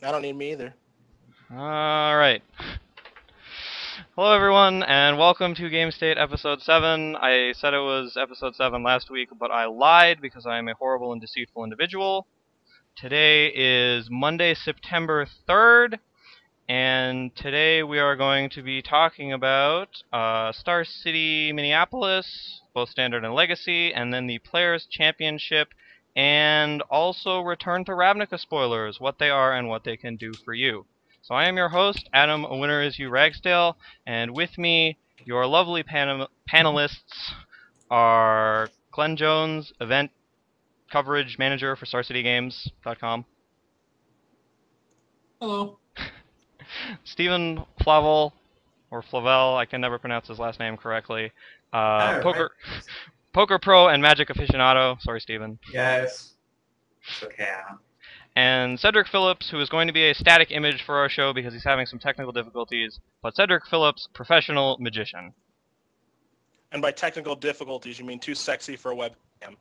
I don't need me either. Alright. Hello everyone, and welcome to Gamestate episode 7. I said it was episode 7 last week, but I lied because I am a horrible and deceitful individual. Today is Monday, September 3rd, and today we are going to be talking about Star City Minneapolis, both Standard and Legacy, and then the Players' Championship, and also Return to Ravnica spoilers, what they are and what they can do for you. So I am your host, Adam, a winner is you, Ragsdale, and with me, your lovely panelists are Glenn Jones, event coverage manager for StarCityGames.com. Hello. Stephen Flavel, or Flavel, I can never pronounce his last name correctly. All right. Poker Pro and Magic Aficionado. Sorry, Stephen. Yes. It's okay. And Cedric Phillips, who is going to be a static image for our show because he's having some technical difficulties. But Cedric Phillips, professional magician. And by technical difficulties, you mean too sexy for a webcam.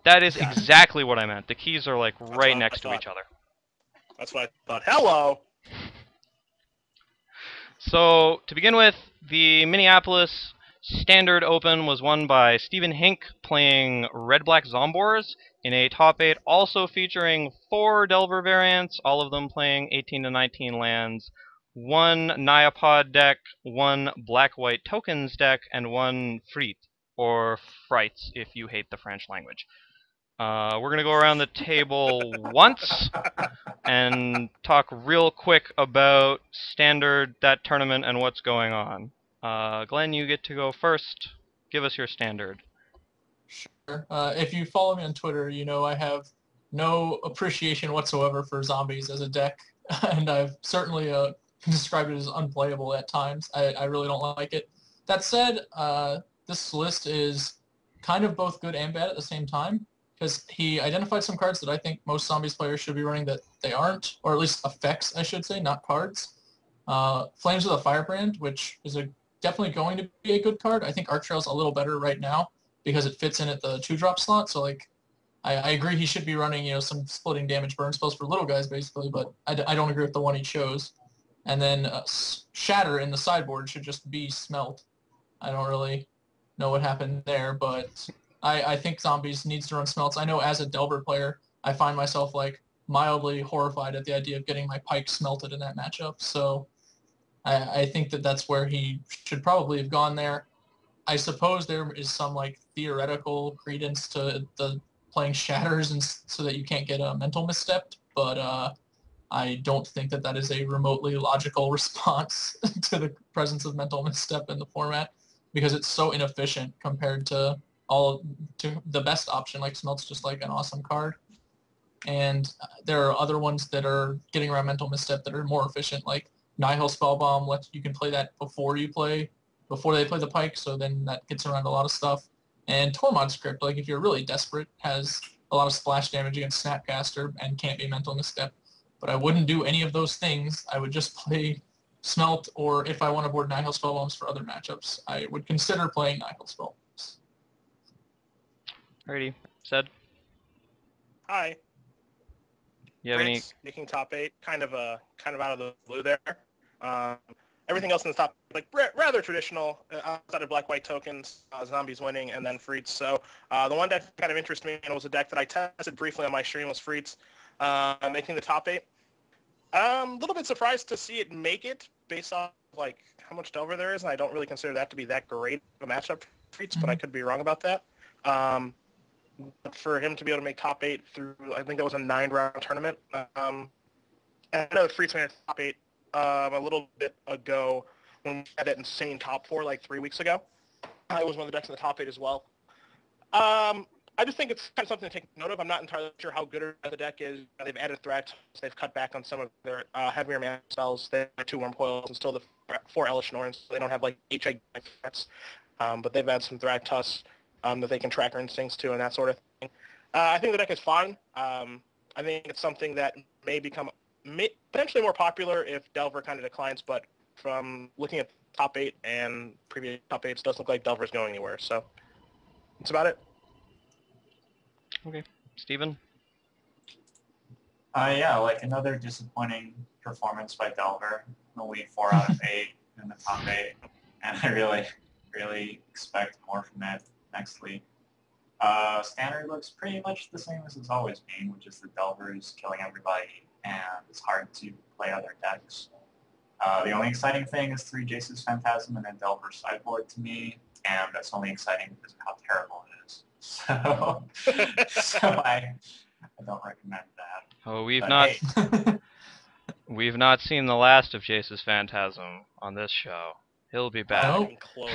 That is Yeah. exactly what I meant. The keys are like That's right what next I to each other. That's what I thought. Hello! So, to begin with, the Minneapolis Standard Open was won by Stephen Hink playing Red-Black Zombors in a top 8, also featuring 4 Delver variants, all of them playing 18 to 19 lands, 1 Nyapod deck, 1 Black-White Tokens deck, and 1 Friet, or Frights if you hate the French language. We're going to go around the table once and talk real quick about Standard, that tournament, and what's going on. Glenn, you get to go first. Give us your Standard. Sure. If you follow me on Twitter, you know I have no appreciation whatsoever for zombies as a deck, and I've certainly described it as unplayable at times. I really don't like it. That said, this list is kind of both good and bad at the same time, because he identified some cards that I think most zombies players should be running that they aren't, or at least effects, I should say, not cards. Flames of the Firebrand, which is definitely going to be a good card. I think RtR is a little better right now because it fits in at the 2-drop slot. So like, I agree he should be running some splitting damage burn spells for little guys basically, but I don't agree with the one he chose. And then Shatter in the sideboard should just be Smelt. I don't really know what happened there, but I think Zombies needs to run Smelts. I know as a Delver player, I find myself like mildly horrified at the idea of getting my Pike smelted in that matchup. So I think that that's where he should probably have gone there. I suppose there is some like theoretical credence to the playing Shatters and so that you can't get a mental misstep, but I don't think that that is a remotely logical response to the presence of mental misstep in the format because it's so inefficient compared to to the best option. Like Smelt's just like an awesome card, and there are other ones that are getting around mental misstep that are more efficient, like Nihil Spellbomb. You can play that before they play the Pike, so then that gets around a lot of stuff. And Tormod Script, like if you're really desperate, has a lot of splash damage against Snapcaster and can't be mental misstep. But I wouldn't do any of those things. I would just play Smelt, or if I want to board Nihil Spellbombs for other matchups, I would consider playing Nihil Spellbombs. Alrighty, Ced, Hi. you have any? Prince making top 8, kind of out of the blue there. Um, everything else in the top, like rather traditional, outside of Black-White Tokens, Zombies winning, and then Freets. So the one deck that kind of interested me, and it was a deck that I tested briefly on my stream, was Freets, making the top 8. A little bit surprised to see it make it based on like how much Delver there is, and I don't really consider that to be that great of a matchup for Freets, but I could be wrong about that. But for him to be able to make top 8 through, I think that was a 9-round tournament. And I know Freets made top 8 a little bit ago when we had that insane top 4 like 3 weeks ago. I was one of the decks in the top 8 as well. I just think it's kind of something to take note of. I'm not entirely sure how good the deck is. They've added threats. They've cut back on some of their heavier mana spells. They have 2 Wormcoils and still the 4 Elish Norns. So they don't have like 8 gigantic threats. But they've added some Thragtusk that they can track her instincts to and that sort of thing. I think the deck is fine. I think it's something that may become potentially more popular if Delver kind of declines, but from looking at top 8 and previous top 8s, it doesn't look like Delver's going anywhere. So that's about it. Okay, Stephen. Yeah, like another disappointing performance by Delver. Only 4 out of 8 in the top 8, and I really expect more from it next week. Standard looks pretty much the same as it's always been, which is the Delver is killing everybody, and it's hard to play other decks. The only exciting thing is 3 Jace's Phantasm and then Delver sideboard to me, and that's only exciting because of how terrible it is. So I don't recommend that. Oh, Hey, we've not seen the last of Jace's Phantasm on this show. He'll be back. Nope. Not even close.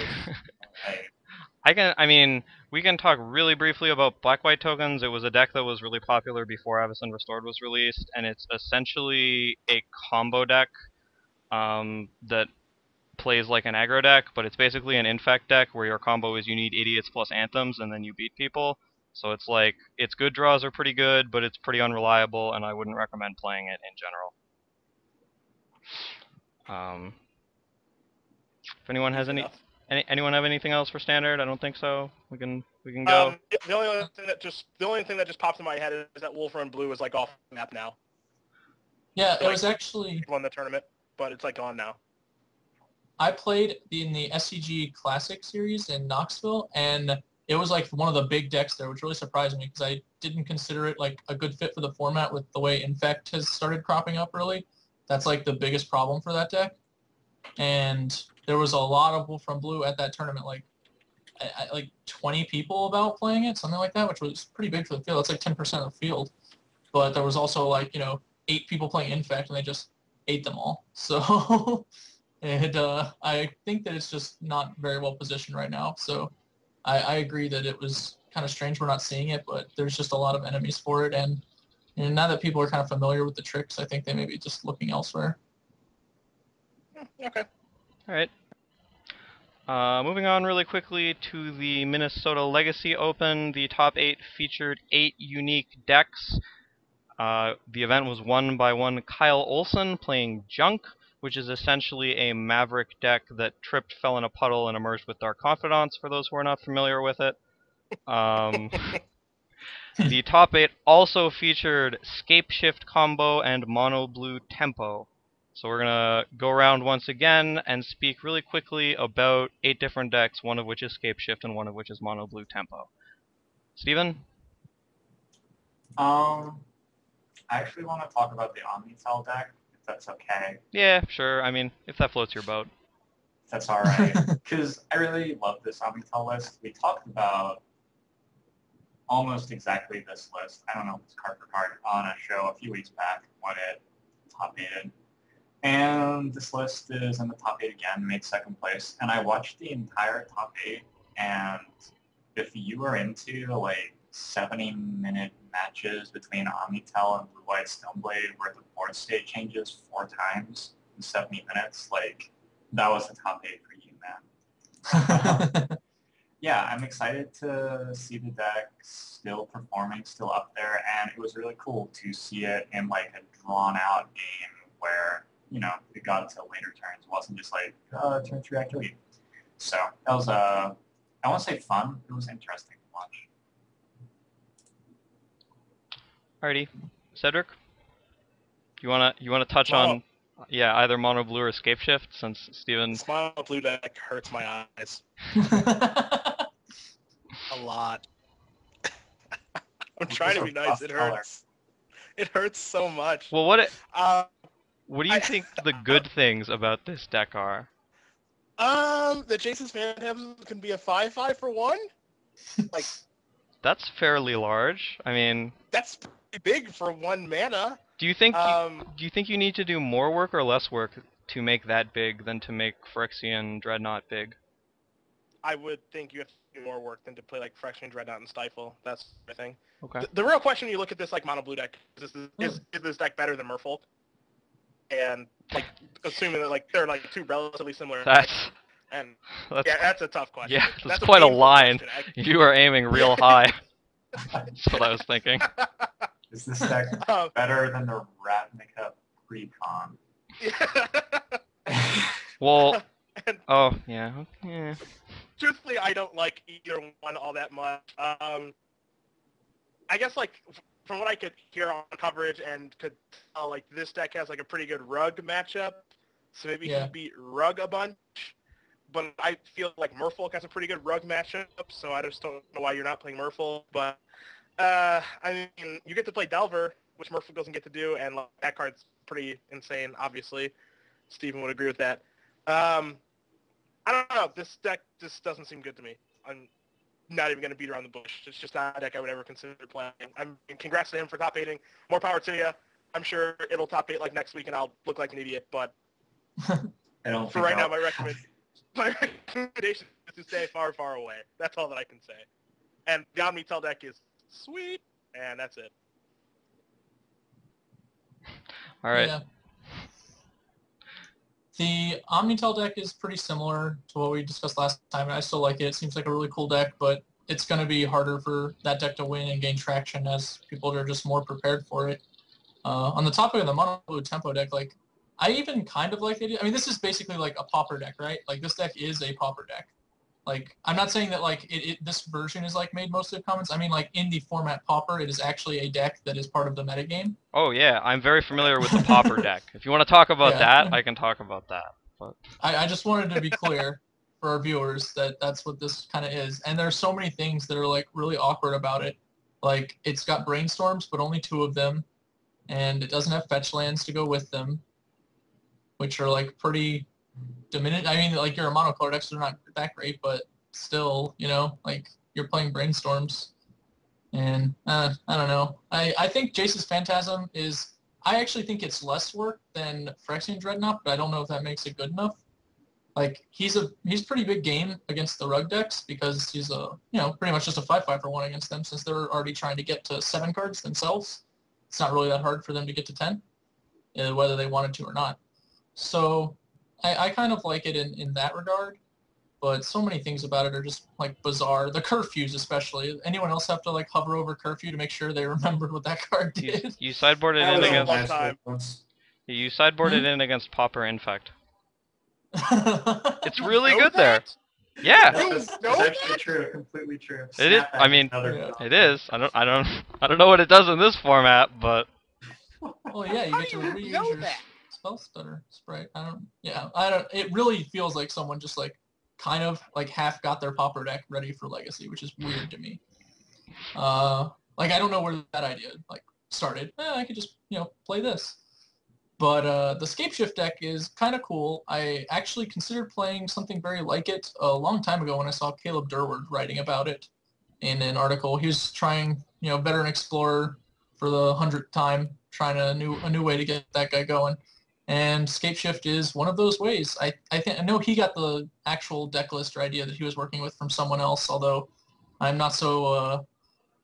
hey, We can talk really briefly about black-white tokens. It was a deck that was really popular before Avacyn Restored was released, and it's essentially a combo deck that plays like an aggro deck, but it's basically an infect deck where your combo is you need idiots plus anthems, and then you beat people. So it's like, its good draws are pretty good, but it's pretty unreliable, and I wouldn't recommend playing it in general. If anyone has anyone have anything else for standard? I don't think so. We can go. The only thing that just pops in my head is that Wolf Run Blue is like off the map now. Yeah, So, it was actually... won the tournament, but it's like gone now. I played in the SCG Classic series in Knoxville, and it was like one of the big decks there, which really surprised me because I didn't consider it like a good fit for the format with the way Infect has started cropping up. Really, that's like the biggest problem for that deck. And there was a lot of Wolf from Blue at that tournament, like 20 people about playing it, something like that, which was pretty big for the field. That's like 10% of the field. But there was also like 8 people playing Infect, and they just ate them all. So. And I think that it's just not very well positioned right now. So I agree that it was kind of strange we're not seeing it, but there's just a lot of enemies for it. And now that people are kind of familiar with the tricks, I think they may be just looking elsewhere. Okay. All right. Moving on really quickly to the Minnesota Legacy Open. The top 8 featured 8 unique decks. The event was won by one Kyle Olson playing Junk, which is essentially a Maverick deck that tripped, fell in a puddle, and emerged with Dark Confidants, for those who are not familiar with it. The top 8 also featured Scape Shift Combo and Mono Blue Tempo. So we're going to go around once again and speak really quickly about 8 different decks, one of which is Scape Shift and one of which is Mono Blue Tempo. Steven? I actually want to talk about the Omnitel deck, if that's okay. Yeah, sure. I mean, if that floats your boat. That's all right. Because I really love this Omnitel list. We talked about almost exactly this list. I don't know if it's card for card on a show a few weeks back when it top 8'd. And this list is in the top 8 again, made 2nd place. And I watched the entire top 8, and if you are into like 70-minute matches between Omnitel and Blue-White Stoneblade where the board state changes 4 times in 70 minutes, like, that was the top 8 for you, man. Yeah, I'm excited to see the deck still performing, still up there, and it was really cool to see it in like a drawn-out game where, it got to later turns. It wasn't just like, turn 3 I kill you. So that was, I won't say fun, it was interesting to watch. Alrighty. Cedric? You wanna touch on either Mono Blue or Scape Shift, since Steven... This Mono Blue deck hurts my eyes. A lot. I'm trying to be nice. It hurts. It hurts so much. Well, what do you think the good things about this deck are? The Jace's Phantasm can be a 5/5 for 1. Like, that's fairly large. I mean, that's pretty big for 1 mana. Do you think you need to do more work or less work to make that big than to make Phyrexian Dreadnought big? I would think you have to do more work than to play like Phyrexian Dreadnought and Stifle. That's the thing. Okay. The real question when you look at this like Mono Blue deck is this deck better than Merfolk? And like assuming that like they're like 2 relatively similar decks. And that's a tough question. Yeah, that's quite a line. You are aiming real high. That's what I was thinking. Is this deck better than the Ravnica pre-con? Well, yeah. Truthfully, I don't like either one all that much. I guess like from what I could hear on coverage and could tell, like this deck has like a pretty good Rug matchup, so maybe he beat Rug a bunch. But I feel like Merfolk has a pretty good Rug matchup, so I just don't know why you're not playing Merfolk. But I mean, you get to play Delver, which Merfolk doesn't get to do, and like, that card's pretty insane. Obviously, Steven would agree with that. I don't know. This deck just doesn't seem good to me. I'm not even going to beat around the bush. It's just not a deck I would ever consider playing. Congrats to him for top 8ing. More power to you. I'm sure it'll top 8 like next week, and I'll look like an idiot. But for right now, my recommendation is to stay far, far away. That's all that I can say. And the Omnitel deck is sweet, and that's it. All right. Yeah. The Omnitel deck is pretty similar to what we discussed last time, and I still like it. It seems like a really cool deck, but it's going to be harder for that deck to win and gain traction as people are just more prepared for it. On the topic of the mono blue tempo deck, like, I even kind of like the idea. I mean, this is basically like a pauper deck, right? Like, this deck is a pauper deck. Like, I'm not saying that, like, this version is, like, made mostly of commons. I mean, like, in the format pauper, it is actually a deck that is part of the metagame. Oh, yeah. I'm very familiar with the pauper deck. If you want to talk about that, I can talk about that. But I just wanted to be clear for our viewers that that's what this kind of is. And there's so many things that are, like, really awkward about it. Like, it's got brainstorms, but only 2 of them. And it doesn't have fetch lands to go with them, which are, like, pretty diminished. I mean, like, your monocolor decks are not that great, but still, you know, like, you're playing brainstorms. And I don't know. I think Jace's Phantasm is, I actually think it's less work than Phyrexian Dreadnought, but I don't know if that makes it good enough. Like, he's pretty big game against the Rug decks because he's pretty much just a 5/5 for 1 against them since they're already trying to get to 7 cards themselves. It's not really that hard for them to get to 10, whether they wanted to or not. So I kind of like it in that regard, but so many things about it are just, like, bizarre. The curfews especially. Anyone else have to, like, hover over curfew to make sure they remembered what that card did? You sideboarded in against... You sideboarded in against Pauper Infect. It's really Know good that? there. Yeah. That's actually true. Completely true. It is. I mean, it is. I don't know what it does in this format, but. Well, yeah, you get to reuse your spell stutter spray. It really feels like someone just, like, kind of, like, half got their pauper deck ready for Legacy, which is weird to me. Like, I don't know where that idea, like, started. I could just, play this. But the Scapeshift deck is kind of cool. I actually considered playing something very like it a long time ago when I saw Caleb Durward writing about it in an article. He was trying, Veteran Explorer for the 100th time, trying a new way to get that guy going. And Scapeshift is one of those ways. I know he got the actual deck list or idea that he was working with from someone else, although I'm not so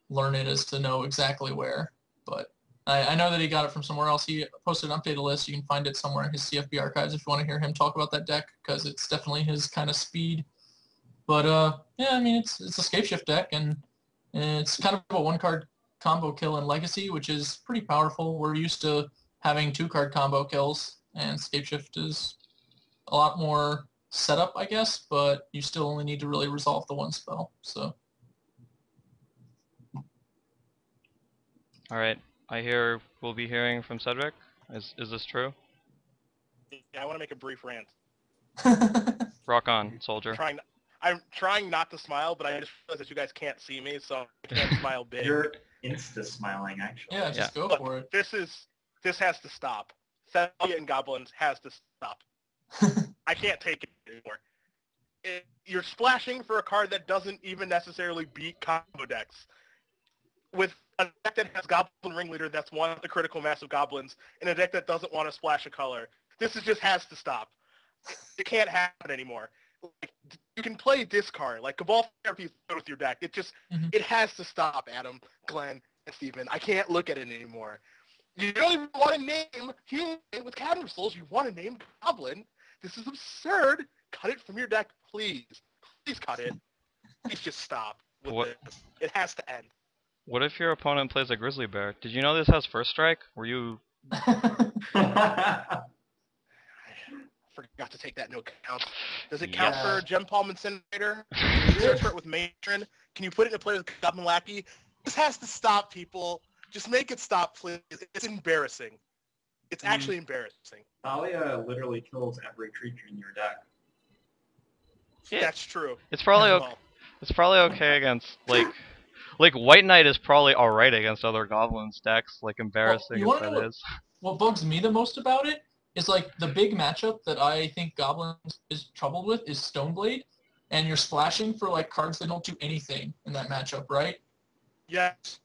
learned as to know exactly where. But I know that he got it from somewhere else. He posted an updated list. You can find it somewhere in his CFB archives if you want to hear him talk about that deck, because it's definitely his kind of speed. But yeah, I mean, it's a Scapeshift deck, and it's kind of a 1-card combo kill in Legacy, which is pretty powerful. We're used to having 2-card combo kills, and Scapeshift is a lot more setup, I guess, but you still only need to really resolve the 1 spell. So. All right. I hear we'll be hearing from Cedric. Is this true? Yeah, I want to make a brief rant. Rock on, soldier. I'm trying not to smile, but I just realized that you guys can't see me, so I can't smile big. You're insta-smiling, actually. Yeah, just go for it. This has to stop. Thalia and Goblins has to stop. I can't take it anymore. You're splashing for a card that doesn't even necessarily beat combo decks. With a deck that has Goblin Ringleader that's one of the critical mass of Goblins, and a deck that doesn't want to splash a color. This just has to stop. It can't happen anymore. Like, you can play this card. Like, Cabal Therapy is good with your deck. It has to stop, Adam, Glenn, and Steven. I can't look at it anymore. You don't even want to name Human with Cavern of Souls. You want to name Goblin. This is absurd. Cut it from your deck, please. Please cut it. Please just stop with it. It has to end. What if your opponent plays a Grizzly Bear? Did you know this has First Strike? Were you... I forgot to take that into account. Does it count for Gem Palm Incinerator? Can you search for it with Matron? Can you put it into play with Goblin Lackey? This has to stop, people. Just make it stop, please. It's embarrassing. It's actually embarrassing. Thalia literally kills every creature in your deck. Yeah. That's true. It's probably As okay. well. It's probably okay against like White Knight is probably alright against other goblins decks. Like embarrassing you as wanna that know is. what bugs me the most about it is like the big matchup that I think Goblins is troubled with is Stoneblade, and you're splashing for like cards that don't do anything in that matchup, right? Yes.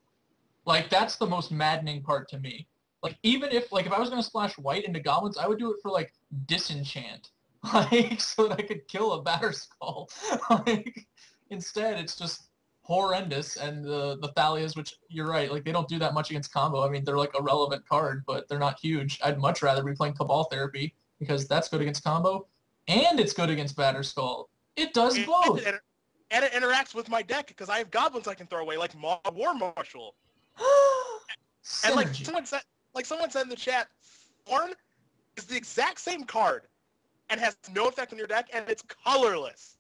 Like that's the most maddening part to me. Like even if I was gonna splash white into goblins, I would do it for like disenchant, like so that I could kill a Batterskull. Like instead, it's just horrendous. And the Thalias, which you're right, like they don't do that much against combo. I mean, they're like a relevant card, but they're not huge. I'd much rather be playing Cabal Therapy because that's good against combo, and it's good against Batterskull. It does both. And it interacts with my deck because I have goblins I can throw away, like War Marshal. And like Synergy. someone said in the chat, Thorn is the exact same card and has no effect on your deck, and it's colorless.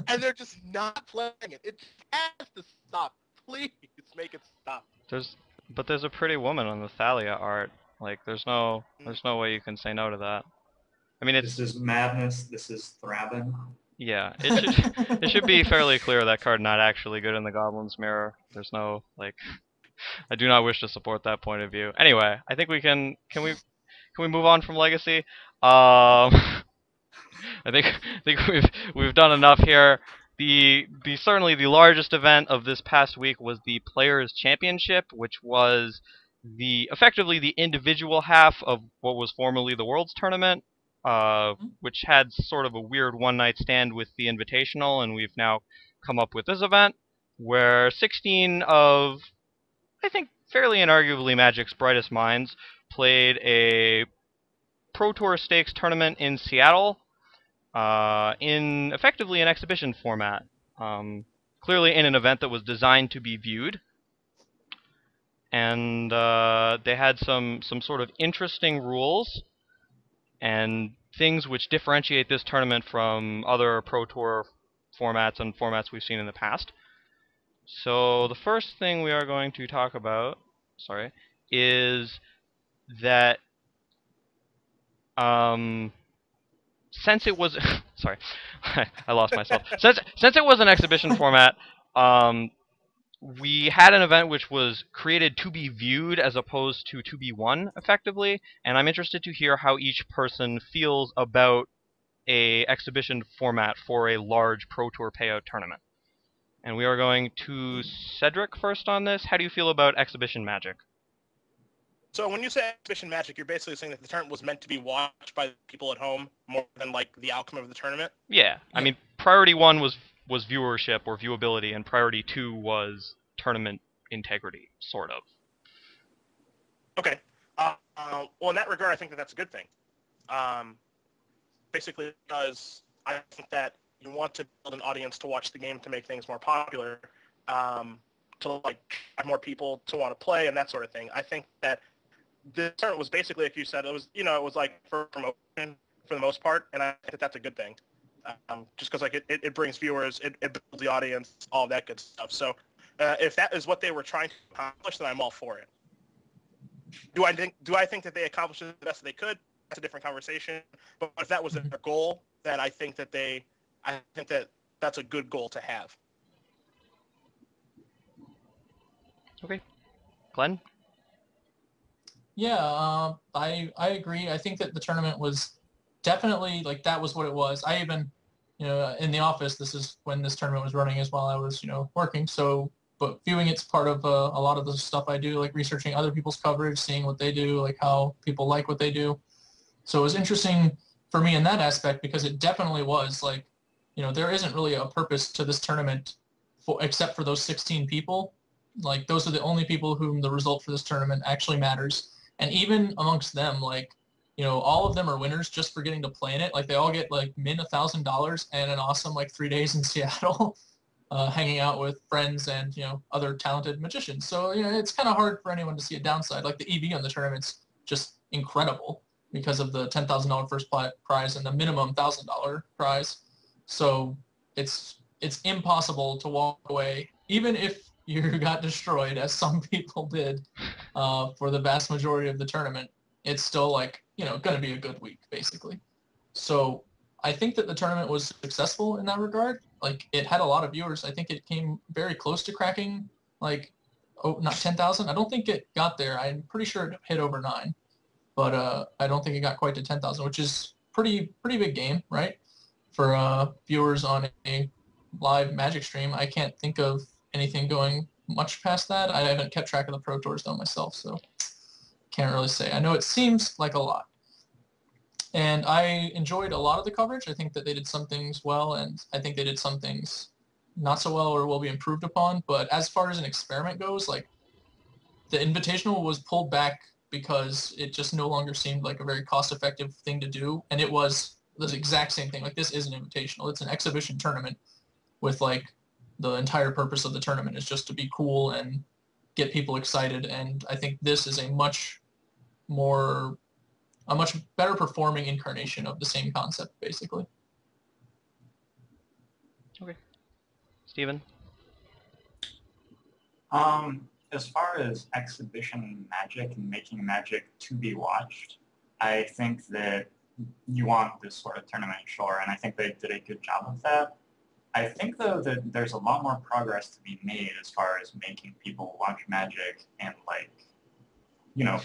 And they're just not playing it. It has to stop. Please make it stop. But there's a pretty woman on the Thalia art. Like there's no way you can say no to that. I mean, This is madness. This is Thraben. Yeah, it should be fairly clear that card not actually good in the Goblin's Mirror. There's no like, I do not wish to support that point of view. Anyway, I think we can we move on from Legacy? I think we've done enough here. The certainly the largest event of this past week was the Players Championship, which was effectively the individual half of what was formerly the Worlds Tournament, which had sort of a weird one-night stand with the Invitational, and we've now come up with this event where 16 of, I think, fairly inarguably Magic's brightest minds played a Pro Tour Stakes tournament in Seattle, in effectively an exhibition format. Clearly in an event that was designed to be viewed. And they had some sort of interesting rules and things which differentiate this tournament from other Pro Tour formats and formats we've seen in the past. So the first thing we are going to talk about, is that since it was sorry, I lost myself. Since it was an exhibition format, we had an event which was created to be viewed as opposed to be won, effectively, and I'm interested to hear how each person feels about a exhibition format for a large Pro Tour payout tournament. And we are going to Cedric first on this. How do you feel about exhibition Magic? So when you say exhibition Magic, you're basically saying that the tournament was meant to be watched by people at home more than like the outcome of the tournament? Yeah. I mean, priority 1 was viewership or viewability, and priority 2 was tournament integrity, sort of. Okay. Well, in that regard, I think that that's a good thing. Basically, because I think that you want to build an audience to watch the game to make things more popular, to like have more people to want to play and that sort of thing. I think that the tournament was basically, like you said, it was like for promotion for the most part, and I think that that's a good thing. Just because like it brings viewers, it builds the audience, all that good stuff. So if that is what they were trying to accomplish, then I'm all for it. Do I think that they accomplished it the best that they could? That's a different conversation. But if that was their goal, then I think that that's a good goal to have. Okay. Glenn? Yeah, I agree. I think that the tournament was definitely, like, that was what it was. I even, in the office, this is when this tournament was running as while I was, working. So, but viewing it's part of a lot of the stuff I do, like researching other people's coverage, seeing what they do, like how people like what they do. So it was interesting for me in that aspect because it definitely was like, there isn't really a purpose to this tournament except for those 16 people. Like, those are the only people whom the result for this tournament actually matters. And even amongst them, like, all of them are winners just for getting to play in it. Like, they all get, like, Minn $1,000 and an awesome, like, 3 days in Seattle hanging out with friends and, other talented magicians. So, it's kind of hard for anyone to see a downside. Like, the EV on the tournament's just incredible because of the $10,000 first prize and the minimum $1,000 prize. So it's impossible to walk away, even if you got destroyed, as some people did, for the vast majority of the tournament, it's still like, going to be a good week, basically. So I think that the tournament was successful in that regard. Like, it had a lot of viewers. I think it came very close to cracking, like, not 10,000. I don't think it got there. I'm pretty sure it hit over 9. But I don't think it got quite to 10,000, which is pretty big game, right? For viewers on a live Magic stream. I can't think of anything going much past that. I haven't kept track of the Pro Tours, though, myself, so can't really say. I know it seems like a lot. And I enjoyed a lot of the coverage. I think that they did some things well, and I think they did some things not so well or will be improved upon. But as far as an experiment goes, like, the Invitational was pulled back because it just no longer seemed like a very cost-effective thing to do. And it was the exact same thing. Like, this is an Invitational. It's an exhibition tournament with, like, the entire purpose of the tournament is just to be cool and get people excited. And I think this is a much better performing incarnation of the same concept, basically. Okay. Steven? As far as exhibition Magic and making Magic to be watched, I think that you want this sort of tournament, sure, and I think they did a good job of that. I think, though, that there's a lot more progress to be made as far as making people watch Magic and, like,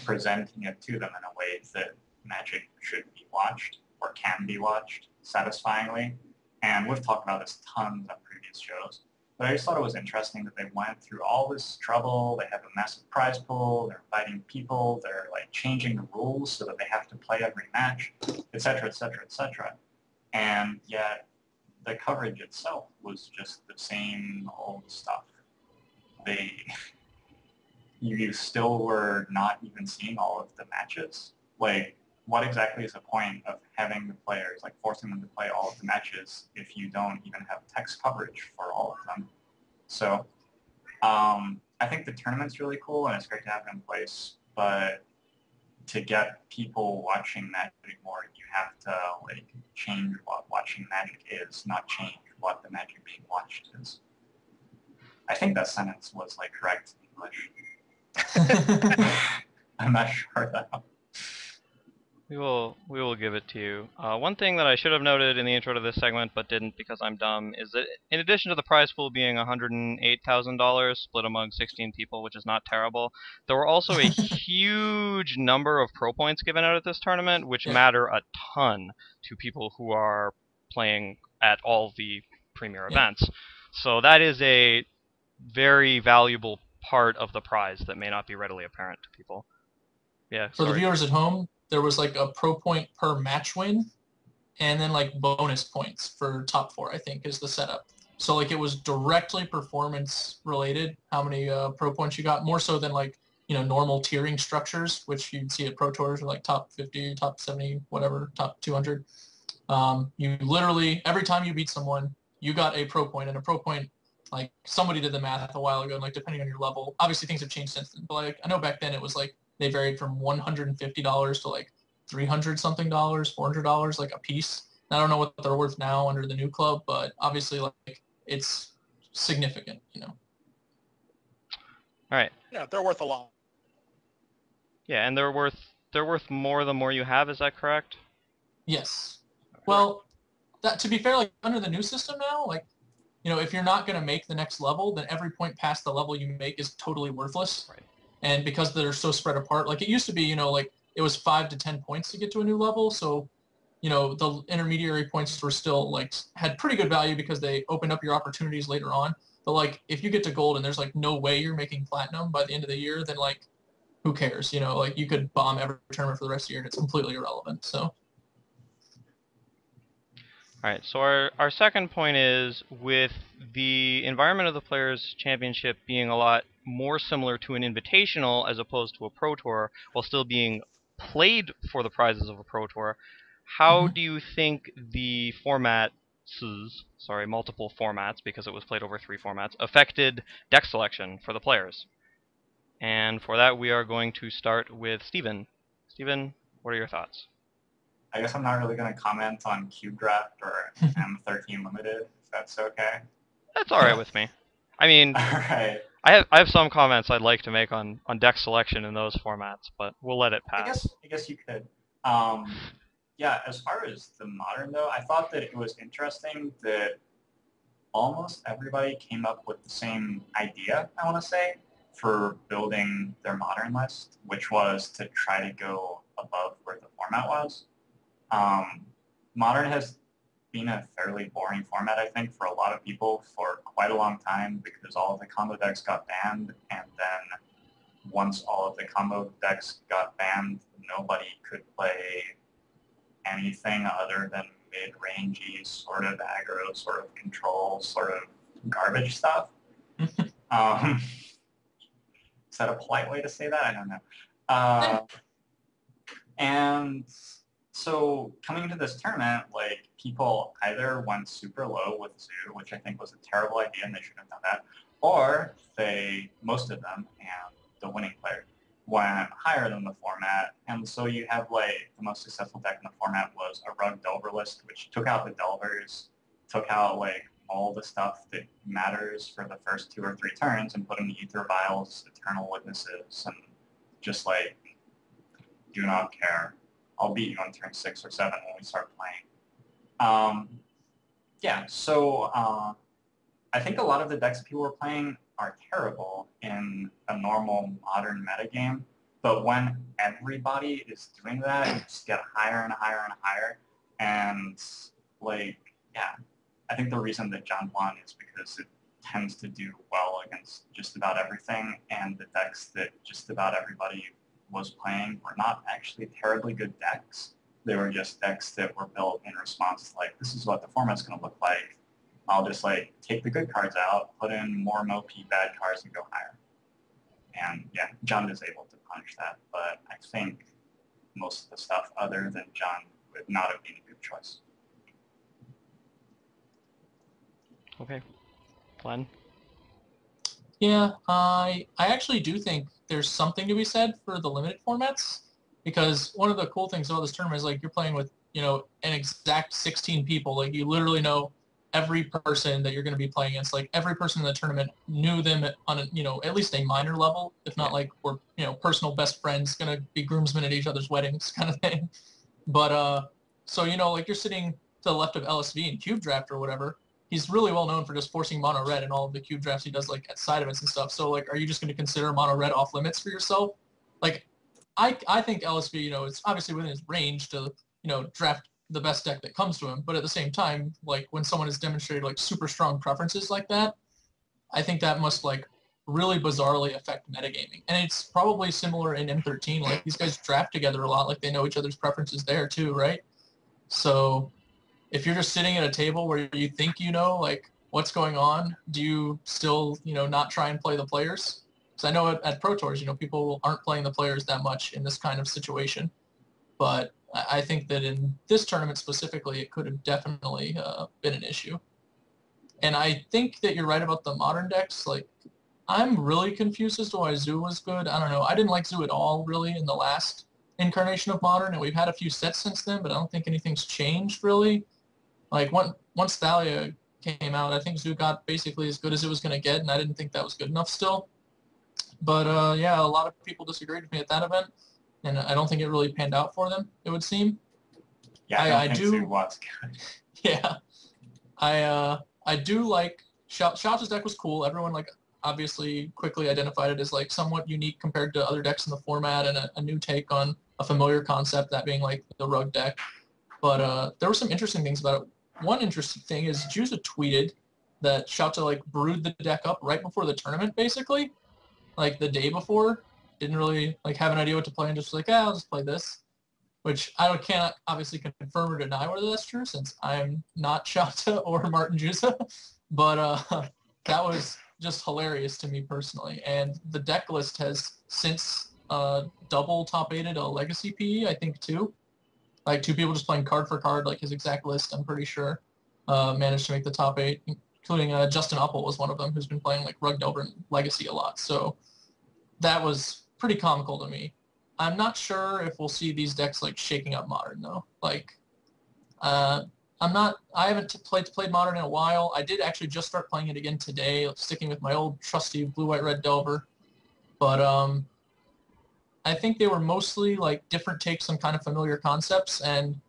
presenting it to them in a way that Magic should be watched or can be watched satisfyingly. And we've talked about this tons on previous shows. But I just thought it was interesting that they went through all this trouble. They have a massive prize pool. They're inviting people. They're, like, changing the rules so that they have to play every match, et cetera, et cetera, et cetera. And yet the coverage itself was just the same old stuff. You still were not even seeing all of the matches. Like, what exactly is the point of having the players, like, forcing them to play all of the matches if you don't even have text coverage for all of them? So I think the tournament's really cool and it's great to have it in place, but to get people watching Magic more, you have to, like, change what watching Magic is, not change what the Magic being watched is. I think that sentence was, like, correct in English. I'm not sure though. We will give it to you. One thing that I should have noted in the intro to this segment, but didn't because I'm dumb, is that in addition to the prize pool being $108,000 split among 16 people, which is not terrible, there were also a huge number of pro points given out at this tournament, which matter a ton to people who are playing at all the premier events. So that is a very valuable part of the prize that may not be readily apparent to people. Yeah. For the viewers at home, there was, like, a pro point per match win, and then, like, bonus points for top 4, I think, is the setup. So, like, it was directly performance related, how many pro points you got, more so than, like, normal tiering structures, which you'd see at Pro Tours, or, like, top 50, top 70, whatever, top 200. You literally, every time you beat someone, you got a pro point, and a pro point, like, somebody did the math a while ago, and, like, depending on your level, obviously things have changed since then, but, like, I know back then it was, like, they varied from $150 to, like, $300-something, $400, like, a piece. I don't know what they're worth now under the new club, but obviously, like, it's significant, All right. Yeah, they're worth a lot. Yeah, and they're worth more the more you have. Is that correct? Yes. Well, that, to be fair, like, under the new system now, like, if you're not going to make the next level, then every point past the level you make is totally worthless. Right. And because they're so spread apart, like, it used to be, like, it was 5 to 10 points to get to a new level. So, the intermediary points were still, like, had pretty good value because they opened up your opportunities later on. But, like, if you get to gold and there's, like, no way you're making platinum by the end of the year, then, like, who cares? Like, you could bomb every tournament for the rest of the year and it's completely irrelevant. So. Alright, so our second point is, with the environment of the Players' Championship being a lot more similar to an invitational as opposed to a Pro Tour, while still being played for the prizes of a Pro Tour, how do you think the multiple formats, because it was played over 3 formats, affected deck selection for the players? And for that, we are going to start with Steven. Steven, what are your thoughts? I guess I'm not really going to comment on Cube Draft or M13 Limited, if that's okay. That's all right with me. I mean, all right. I have some comments I'd like to make on deck selection in those formats, but we'll let it pass. I guess you could. Yeah, as far as the modern though, I thought that it was interesting that almost everybody came up with the same idea, I want to say, for building their modern list, which was to try to go above where the format was. Modern has been a fairly boring format, I think, for a lot of people for quite a long time because all of the combo decks got banned, and then once all of the combo decks got banned, nobody could play anything other than mid-rangey, sort of aggro, sort of control, sort of garbage stuff. Is that a polite way to say that? I don't know. And so coming into this tournament, like, people either went super low with Zoo, which I think was a terrible idea and they shouldn't have done that, or most of them, and the winning player, went higher than the format. And so you have, like, the most successful deck in the format was a Rug Delver list, which took out the Delvers, took out, like, all the stuff that matters for the first 2 or 3 turns and put in Ether Vials, Eternal Witnesses, and just, like, do not care. I'll beat you on turn 6 or 7 when we start playing. Yeah, so I think a lot of the decks people were playing are terrible in a normal modern metagame, but when everybody is doing that, you just get higher and higher and higher. And, like, yeah, I think the reason that John won is because it tends to do well against just about everything, and the decks that just about everybody was playing were not actually terribly good decks. They were just decks that were built in response to, like, this is what the format's going to look like. I'll just, like, take the good cards out, put in more mopey bad cards, and go higher. And, yeah, John is able to punish that, but I think most of the stuff other than John would not have been a good choice. Okay. Glenn? Yeah, I actually do think there's something to be said for the limited formats, because one of the cool things about this tournament is, like, you're playing with, you know, an exact 16 people. Like, you literally know every person that you're going to be playing against. Like, every person in the tournament knew them on a, you know, at least a minor level, if not like we're, you know, personal best friends, going to be groomsmen at each other's weddings kind of thing. But so, you know, like, you're sitting to the left of LSV in Cube Draft or whatever. He's really well known for just forcing mono red in all of the cube drafts he does, like, at side events and stuff. So, like, are you just going to consider mono red off limits for yourself? Like, I think LSV, you know, it's obviously within his range to, you know, draft the best deck that comes to him. But at the same time, like, when someone has demonstrated, like, super strong preferences like that, I think that must, like, really bizarrely affect metagaming. And it's probably similar in M13. Like, these guys draft together a lot. Like, they know each other's preferences there too, right? So if you're just sitting at a table where you think you know, like, what's going on, do you still, you know, not try and play the players? Because I know at Pro Tours, you know, people aren't playing the players that much in this kind of situation. But I think that in this tournament specifically, it could have definitely been an issue. And I think that you're right about the modern decks. Like, I'm really confused as to why Zoo was good. I don't know. I didn't like Zoo at all, really, in the last incarnation of Modern, and we've had a few sets since then, but I don't think anything's changed, really. Like, once Thalia came out, I think Zoo got basically as good as it was going to get, and I didn't think that was good enough still. But, yeah, a lot of people disagreed with me at that event, and I don't think it really panned out for them, it would seem. Yeah, I don't think Zoo was good. Yeah. I do like Shouts' deck was cool. Everyone, like, obviously quickly identified it as, like, somewhat unique compared to other decks in the format, and a new take on a familiar concept, that being, like, the Rug deck. But there were some interesting things about it. One interesting thing is Juza tweeted that Shouts, like, brewed the deck up right before the tournament, basically, like, the day before. Didn't really, like, have an idea what to play, and just like, I'll just play this. Which I cannot obviously confirm or deny whether that's true, since I'm not Shouta or Martin Juza. But that was just hilarious to me personally. And the deck list has since double top-8'd a Legacy PE, I think, too. Like, 2 people just playing card for card, like his exact list, I'm pretty sure, managed to make the top 8, including Justin Uppel was one of them, who's been playing, like, Rug Delver and Legacy a lot. So that was pretty comical to me. I'm not sure if we'll see these decks, like, shaking up Modern, though. Like, I I haven't played Modern in a while. I did actually just start playing it again today, sticking with my old trusty blue, white, red Delver. But I think they were mostly like different takes on kind of familiar concepts, and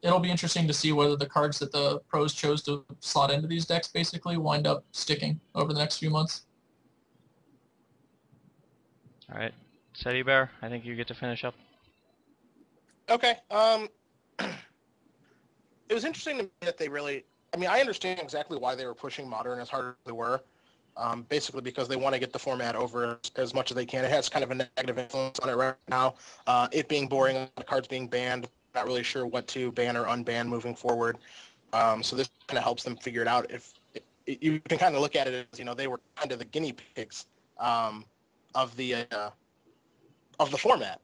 it'll be interesting to see whether the cards that the pros chose to slot into these decks basically wind up sticking over the next few months. All right, Teddy Bear, I think you get to finish up. Okay. It was interesting to me that they really. I mean, I understand exactly why they were pushing Modern as hard as they were. Basically because they want to get the format over as much as they can. It has kind of a negative influence on it right now. It being boring, the cards being banned, not really sure what to ban or unban moving forward. So this kind of helps them figure it out. If you can kind of look at it as, they were kind of the guinea pigs of the format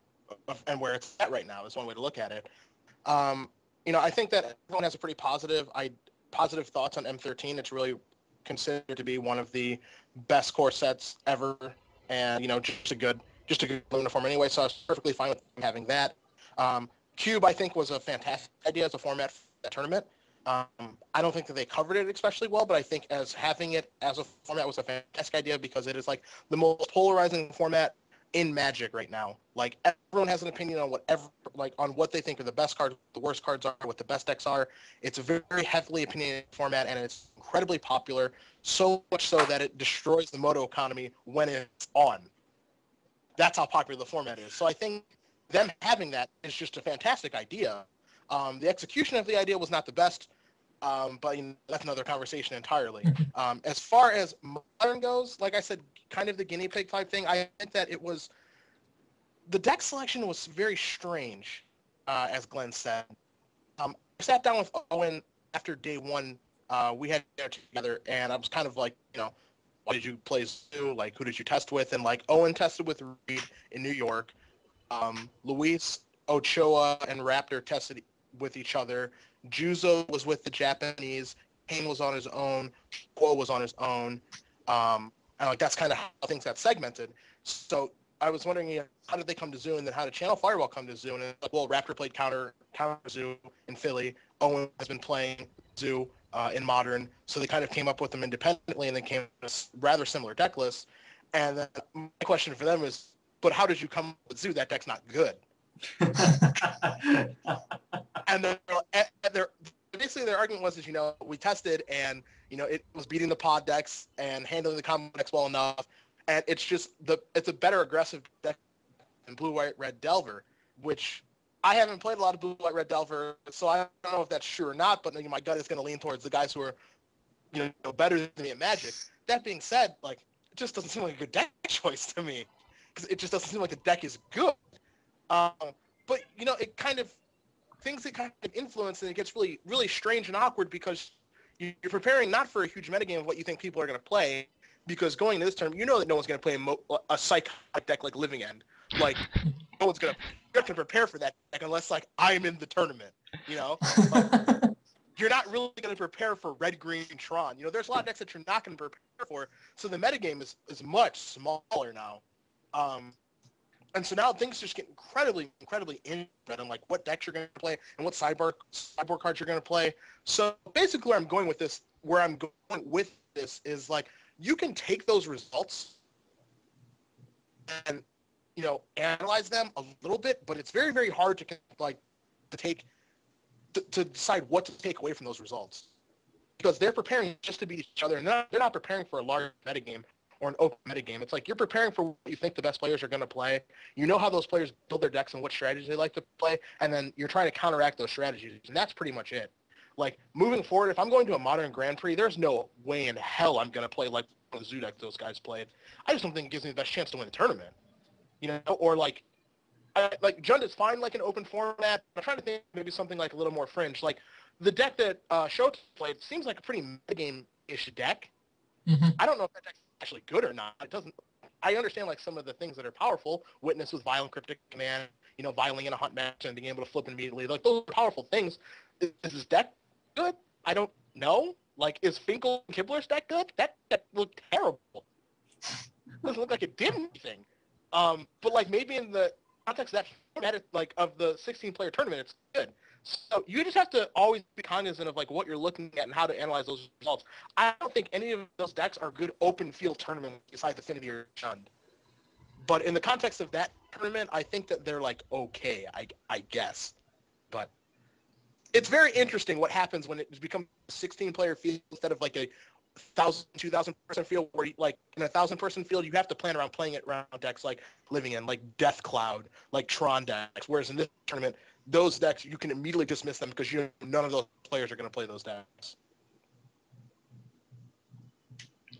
and where it's at right now is one way to look at it. I think that everyone has a pretty positive thoughts on M13. It's really considered to be one of the best core sets ever, and just a good uniform anyway. So I was perfectly fine with having that. Cube, I think, was a fantastic idea as a format for that tournament. I don't think that they covered it especially well, but I think as having it as a format was a fantastic idea because it is like the most polarizing format in Magic right now. Like everyone has an opinion on what they think are the best cards, the worst cards are, what the best decks are. It's a very heavily opinionated format, and it's incredibly popular. So much so that it destroys the Moto economy when it's on. That's how popular the format is. So I think them having that is just a fantastic idea. The execution of the idea was not the best, but that's another conversation entirely. As far as Modern goes, like I said, kind of the guinea pig type thing, I think that the deck selection was very strange, as Glenn said. I sat down with Owen after day one. We had dinner together, and I was kind of like, why did you play Zoo? Like, who did you test with? And like, Owen tested with Reed in New York. Luis, Ochoa, and Raptor tested with each other. Juzo was with the Japanese. Kane was on his own. Quo was on his own. And like that's kind of how things got segmented. So I was wondering, how did they come to Zoo, and then how did Channel Firewall come to Zoo? And it's like, well, Raptor played counter Zoo in Philly. Owen has been playing Zoo in Modern, so they kind of came up with them independently, and then came with rather similar deck lists. And then my question for them is, but how did you come up with Zoo? That deck's not good. And basically their argument was, we tested, and it was beating the pod decks and handling the combo decks well enough, and it's just it's a better aggressive deck than blue, white, red Delver, which I haven't played a lot of blue, white, red Delver, so I don't know if that's true or not, but my gut is going to lean towards the guys who are better than me at Magic. That being said, like, it just doesn't seem like a good deck choice to me, because it just doesn't seem like the deck is good. But it kind of things that kind of influence, and it gets really, really strange and awkward because you're preparing not for a huge metagame of what you think people are going to play, because going into this term, that no one's going to play a psychotic deck like Living End. Like, no one's going to. You're not going to prepare for that deck unless, like, I'm in the tournament. Like, you're not really going to prepare for Red, Green, and Tron. There's a lot of decks that you're not going to prepare for. So the metagame is much smaller now. And so now things just get incredibly, incredibly inbred on like what decks you're going to play and what sideboard cards you're going to play. So basically where I'm going with this is like, you can take those results and, analyze them a little bit, but it's very, very hard to decide what to take away from those results, because they're preparing just to beat each other, and they're not preparing for a large metagame or an open metagame. It's like you're preparing for what you think the best players are going to play. How those players build their decks and what strategies they like to play, and then you're trying to counteract those strategies, and that's pretty much it. Like, moving forward, if I'm going to a Modern Grand Prix, there's no way in hell I'm going to play like the Zoo deck those guys played. I just don't think it gives me the best chance to win the tournament. Or like Jund is fine like an open format. I'm trying to think maybe something like a little more fringe. Like the deck that Shota played seems like a pretty metagame-ish deck. Mm-hmm. I don't know if that deck's actually good or not. It doesn't. I understand like some of the things that are powerful. Witness with Violent Cryptic Command, viling in a hunt match and being able to flip immediately. Like, those are powerful things. Is this deck good? I don't know. Like, is Finkel and Kibler's deck good? That looked terrible. Doesn't look like it did anything. But like maybe in the context of that format, like of the 16-player tournament, it's good. So you just have to always be cognizant of like what you're looking at and how to analyze those results. I don't think any of those decks are good open field tournaments besides Affinity or Shunned. But in the context of that tournament, I think that they're like okay, I guess. But it's very interesting what happens when it becomes a 16-player field instead of like a 1,000, 2,000 person field where like in a 1,000 person field you have to plan around playing it around decks like Living In, like Death Cloud, like Tron decks. Whereas in this tournament, those decks you can immediately dismiss them because you know none of those players are going to play those decks.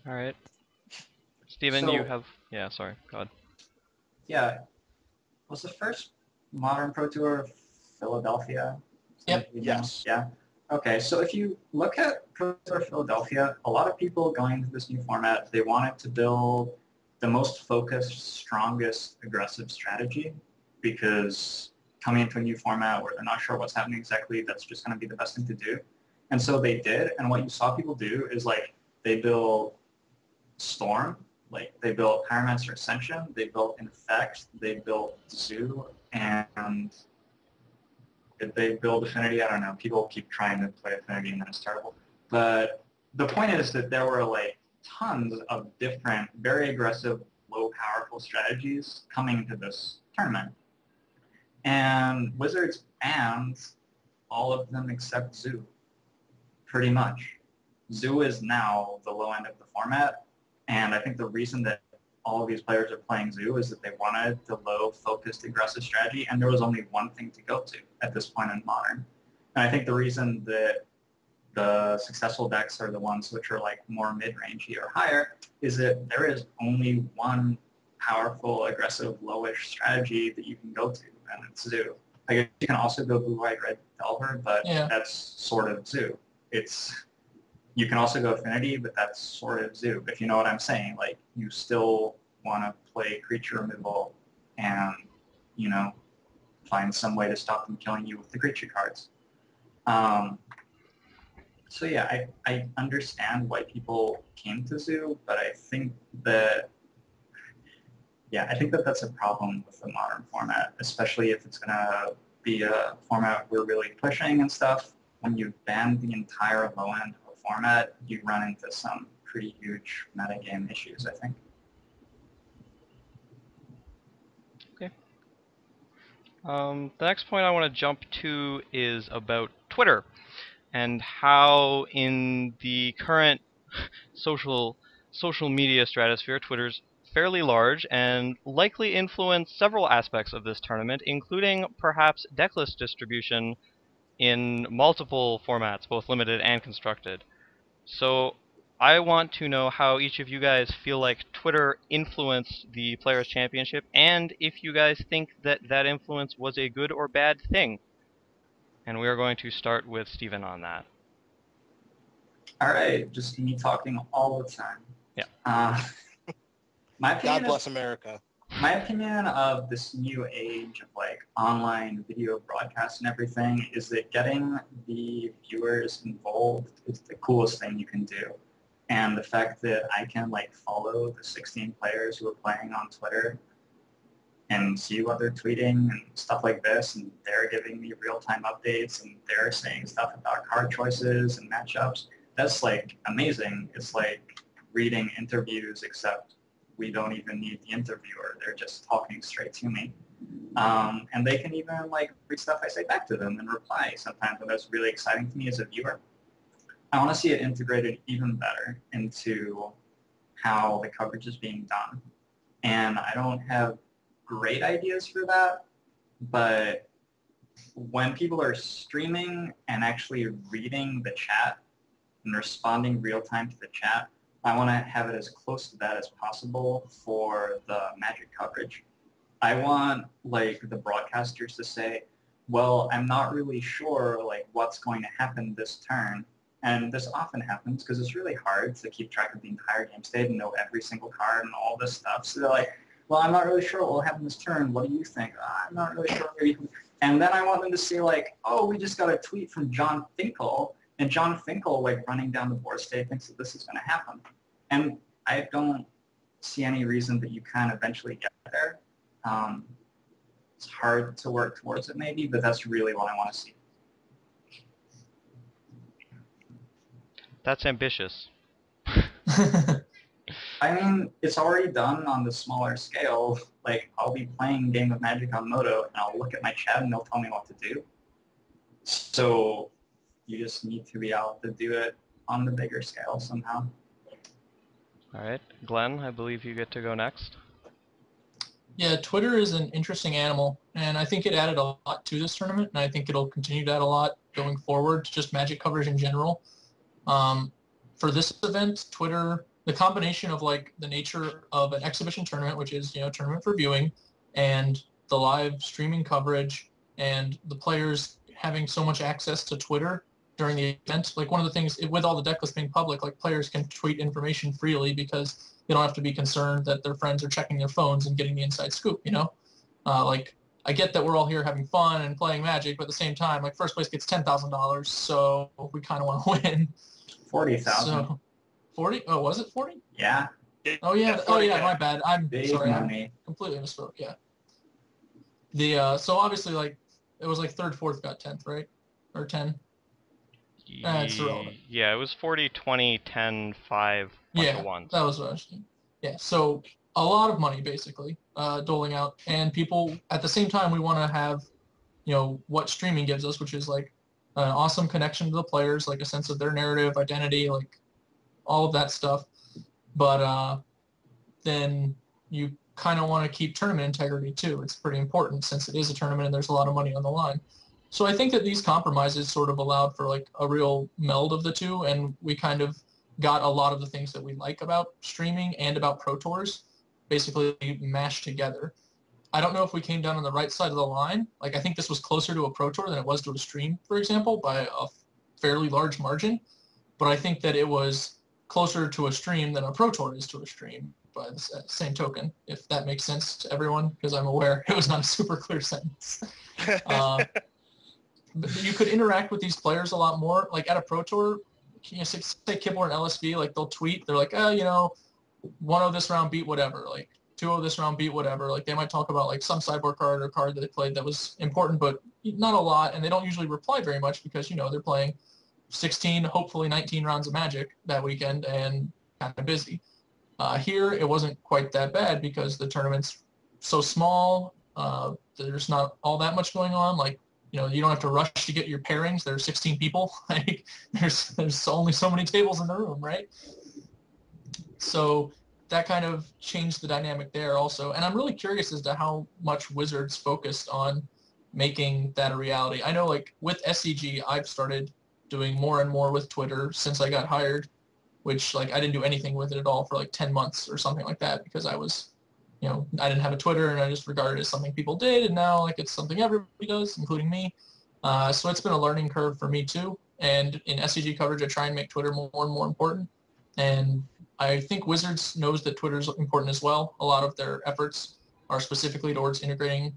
All right. Steven, So- you have... Yeah, sorry. Go ahead. Yeah. Was the first Modern Pro Tour Philadelphia? Yep. Yes. Yeah. Okay, so if you look at Pro Tour Philadelphia, a lot of people going into this new format, they wanted to build the most focused, strongest, aggressive strategy because coming into a new format where they're not sure what's happening exactly, that's just going to be the best thing to do. And so they did, and what you saw people do is like they built Storm, like they built Pyromancer Ascension, they built Infect, they built Zoo, and did they build Affinity? I don't know. People keep trying to play Affinity and then it's terrible. But the point is that there were like tons of different, very aggressive, low powerful strategies coming into this tournament. And Wizards banned all of them except Zoo, pretty much. Zoo is now the low end of the format, and I think the reason that all of these players are playing Zoo is that they wanted the low-focused, aggressive strategy, and there was only one thing to go to at this point in Modern. And I think the reason that the successful decks are the ones which are like more mid-rangey or higher is that there is only one powerful, aggressive, lowish strategy that you can go to, and it's Zoo. I guess you can also go Blue, White, Red, Delver, but that's sort of Zoo. You can also go Affinity, but that's sort of Zoo, if you know what I'm saying. Like, you still want to play creature removal and, you know, find some way to stop them killing you with the creature cards. So yeah, I understand why people came to Zoo, but I think that, that's a problem with the Modern format, especially if it's going to be a format we're really pushing and stuff. When you ban the entire low end of a format, you run into some pretty huge metagame issues, I think. Okay. The next point I want to jump to is about Twitter and how in the current social media stratosphere, Twitter's fairly large and likely influence several aspects of this tournament, including perhaps decklist distribution in multiple formats, both limited and constructed. So I want to know how each of you guys feel like Twitter influenced the Players' Championship, and if you guys think that that influence was a good or bad thing. And we are going to start with Steven on that. All right, just me talking all the time. Yeah. My opinion God bless America. My opinion of this new age of like online video broadcast and everything is that getting the viewers involved is the coolest thing you can do. And the fact that I can like follow the 16 players who are playing on Twitter and see what they're tweeting and stuff like this, and they're giving me real-time updates and they're saying stuff about card choices and matchups, that's like amazing. It's like reading interviews, except we don't even need the interviewer. They're just talking straight to me. And they can even like read stuff I say back to them and reply sometimes, and that's really exciting to me as a viewer. I want to see it integrated even better into how the coverage is being done. And I don't have great ideas for that, but when people are streaming and actually reading the chat and responding real time to the chat, I want to have it as close to that as possible for the Magic coverage. I want like the broadcasters to say, well, I'm not really sure like what's going to happen this turn. And this often happens because it's really hard to keep track of the entire game state and know every single card and all this stuff. So they're like, well, I'm not really sure what will happen this turn. What do you think? I'm not really sure. And then I want them to say like, oh, we just got a tweet from John Finkel, and John Finkel, like running down the board state, thinks that this is going to happen. And I don't see any reason that you can't eventually get there. It's hard to work towards it maybe, but that's really what I want to see. That's ambitious. I mean, it's already done on the smaller scale. Like, I'll be playing Game of Magic on Moto, and I'll look at my chat, and they'll tell me what to do. So you just need to be able to do it on the bigger scale somehow. All right, Glenn, I believe you get to go next. Yeah, Twitter is an interesting animal, and I think it added a lot to this tournament, and I think it'll continue to add a lot going forward to just Magic coverage in general. For this event, Twitter, the combination of like the nature of an exhibition tournament, which is, tournament for viewing, and the live streaming coverage, and the players having so much access to Twitter during the event. Like, one of the things with all the deck lists being public, like, players can tweet information freely because they don't have to be concerned that their friends are checking their phones and getting the inside scoop, Like, I get that we're all here having fun and playing Magic, but at the same time, like, first place gets $10,000, so we kind of want to win. 40,000. So, 40? Oh, was it 40? Yeah. Oh, yeah. Oh, yeah, my bad. I'm Big sorry. money. I completely misspoke, yeah. So obviously, like, it was like 3rd, 4th got 10th, right? Or 10? It's irrelevant. Yeah, it was 40, 20, 10, 5, bunch of ones. That was what I was thinking. Yeah, so a lot of money, basically, doling out. And people, at the same time, we want to have, what streaming gives us, which is, like, an awesome connection to the players, like a sense of their narrative, identity, like, all of that stuff. But then you kind of want to keep tournament integrity, too. It's pretty important since it is a tournament and there's a lot of money on the line. So I think that these compromises sort of allowed for, like, a real meld of the two, and we kind of got a lot of the things that we like about streaming and about Pro Tours basically mashed together. I don't know if we came down on the right side of the line. Like, I think this was closer to a Pro Tour than it was to a stream, for example, by a fairly large margin. But I think that it was closer to a stream than a Pro Tour is to a stream by the same token, if that makes sense to everyone, because I'm aware it was not a super clear sentence. You could interact with these players a lot more. Like, at a Pro Tour, say Kibble and LSV, like, they'll tweet. They're like, 1-0 this round beat whatever. Like, 2-0 this round beat whatever. Like, they might talk about, like, some sideboard card or card that they played that was important, but not a lot. And they don't usually reply very much because, they're playing 16, hopefully 19 rounds of Magic that weekend and kind of busy. Here, it wasn't quite that bad because the tournament's so small. There's not all that much going on. Like, you don't have to rush to get your pairings. There's 16 people. Like, there's only so many tables in the room, right? So that kind of changed the dynamic there also. And I'm really curious as to how much Wizards focused on making that a reality. I know, like, with SCG, I've started doing more and more with Twitter since I got hired, which, like, I didn't do anything with it at all for, like, 10 months or something like that because I was, I didn't have a Twitter and I just regarded it as something people did, and now, like, it's something everybody does, including me. So it's been a learning curve for me too. And in SCG coverage, I try and make Twitter more and more important. And I think Wizards knows that Twitter is important as well. A lot of their efforts are specifically towards integrating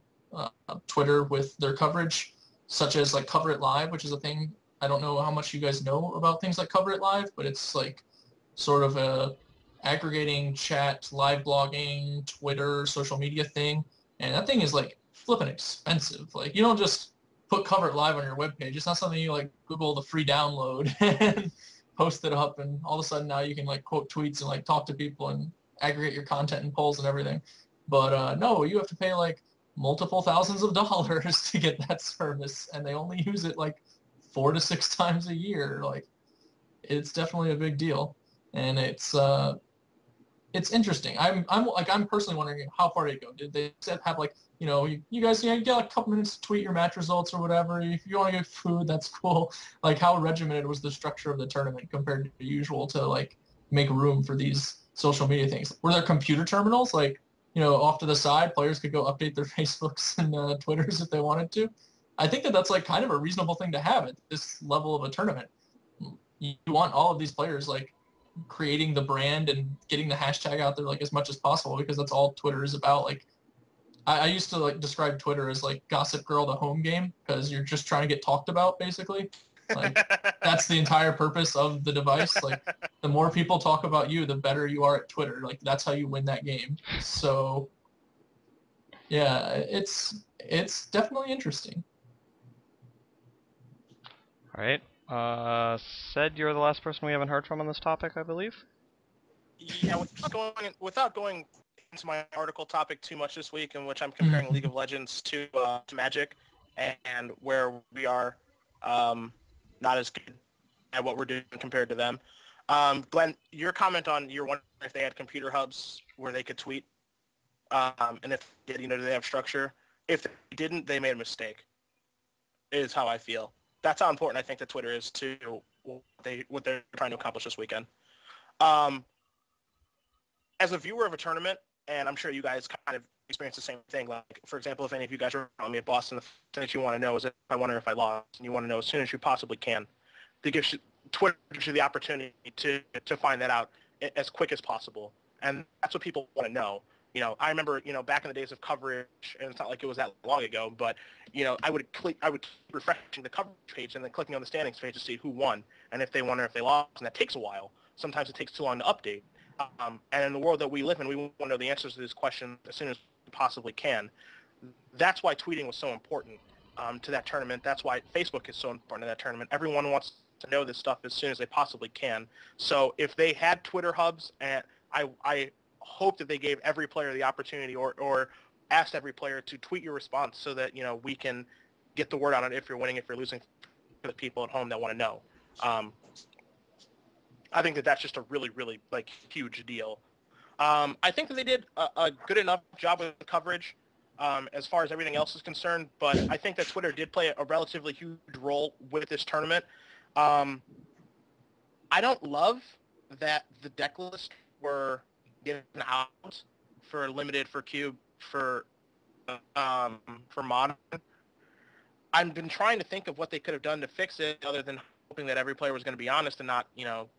Twitter with their coverage, such as, like, Cover It Live, which is a thing. I don't know how much you guys know about things like Cover It Live, but it's, like, sort of a aggregating chat, live blogging, Twitter, social media thing. And that thing is, like, flipping expensive. Like, you don't just put Cover It Live on your webpage. It's not something you, like, Google the free download and post it up, and all of a sudden now you can, like, quote tweets and, like, talk to people and aggregate your content and polls and everything. But no, you have to pay, like, multiple thousands of dollars to get that service, and they only use it, like, 4 to 6 times a year. Like, it's definitely a big deal, and it's interesting. I'm personally wondering how far did it go. Did they have, like, you guys, you get like a couple minutes to tweet your match results or whatever. If you want to get food, that's cool. Like, how regimented was the structure of the tournament compared to usual to, like, make room for these social media things? Were there computer terminals, like, off to the side, players could go update their Facebooks and Twitters if they wanted to? I think that that's, like, kind of a reasonable thing to have at this level of a tournament. You want all of these players, like, creating the brand and getting the hashtag out there, like, as much as possible, because that's all Twitter is about. Like, I used to, like, describe Twitter as, like, Gossip Girl the home game, because you're just trying to get talked about, basically. Like, that's the entire purpose of the device. Like, the more people talk about you, the better you are at Twitter. Like, that's how you win that game. So yeah, it's definitely interesting. All right. Said you're the last person we haven't heard from on this topic, I believe. Yeah, without going into my article topic too much this week, in which I'm comparing League of Legends to Magic, and where we are not as good at what we're doing compared to them. Glenn, your comment on you're wondering if they had computer hubs where they could tweet, and if they did, do they have structure? If they didn't, they made a mistake. Is how I feel. That's how important I think that Twitter is to what they're trying to accomplish this weekend. As a viewer of a tournament, and I'm sure you guys kind of experience the same thing. Like, for example, if any of you guys are on me at Boston, the thing that you want to know is if I wonder if I lost, and you want to know as soon as you possibly can. Twitter gives you the opportunity to find that out as quick as possible, and that's what people want to know. I remember, back in the days of coverage, and it's not like it was that long ago, but, I would keep refreshing the coverage page and then clicking on the standings page to see who won and if they won or if they lost, and that takes a while. Sometimes it takes too long to update. And in the world that we live in, we want to know the answers to this question as soon as we possibly can. That's why tweeting was so important to that tournament. That's why Facebook is so important to that tournament. Everyone wants to know this stuff as soon as they possibly can. So if they had Twitter hubs, and I hope that they gave every player the opportunity or asked every player to tweet your response so that, we can get the word out on if you're winning, if you're losing, for the people at home that want to know. I think that that's just a really, really, huge deal. I think that they did a good enough job with the coverage as far as everything else is concerned, but I think that Twitter did play a relatively huge role with this tournament. I don't love that the deck lists were given out for limited, for Cube, for Modern. I've been trying to think of what they could have done to fix it other than hoping that every player was going to be honest and not,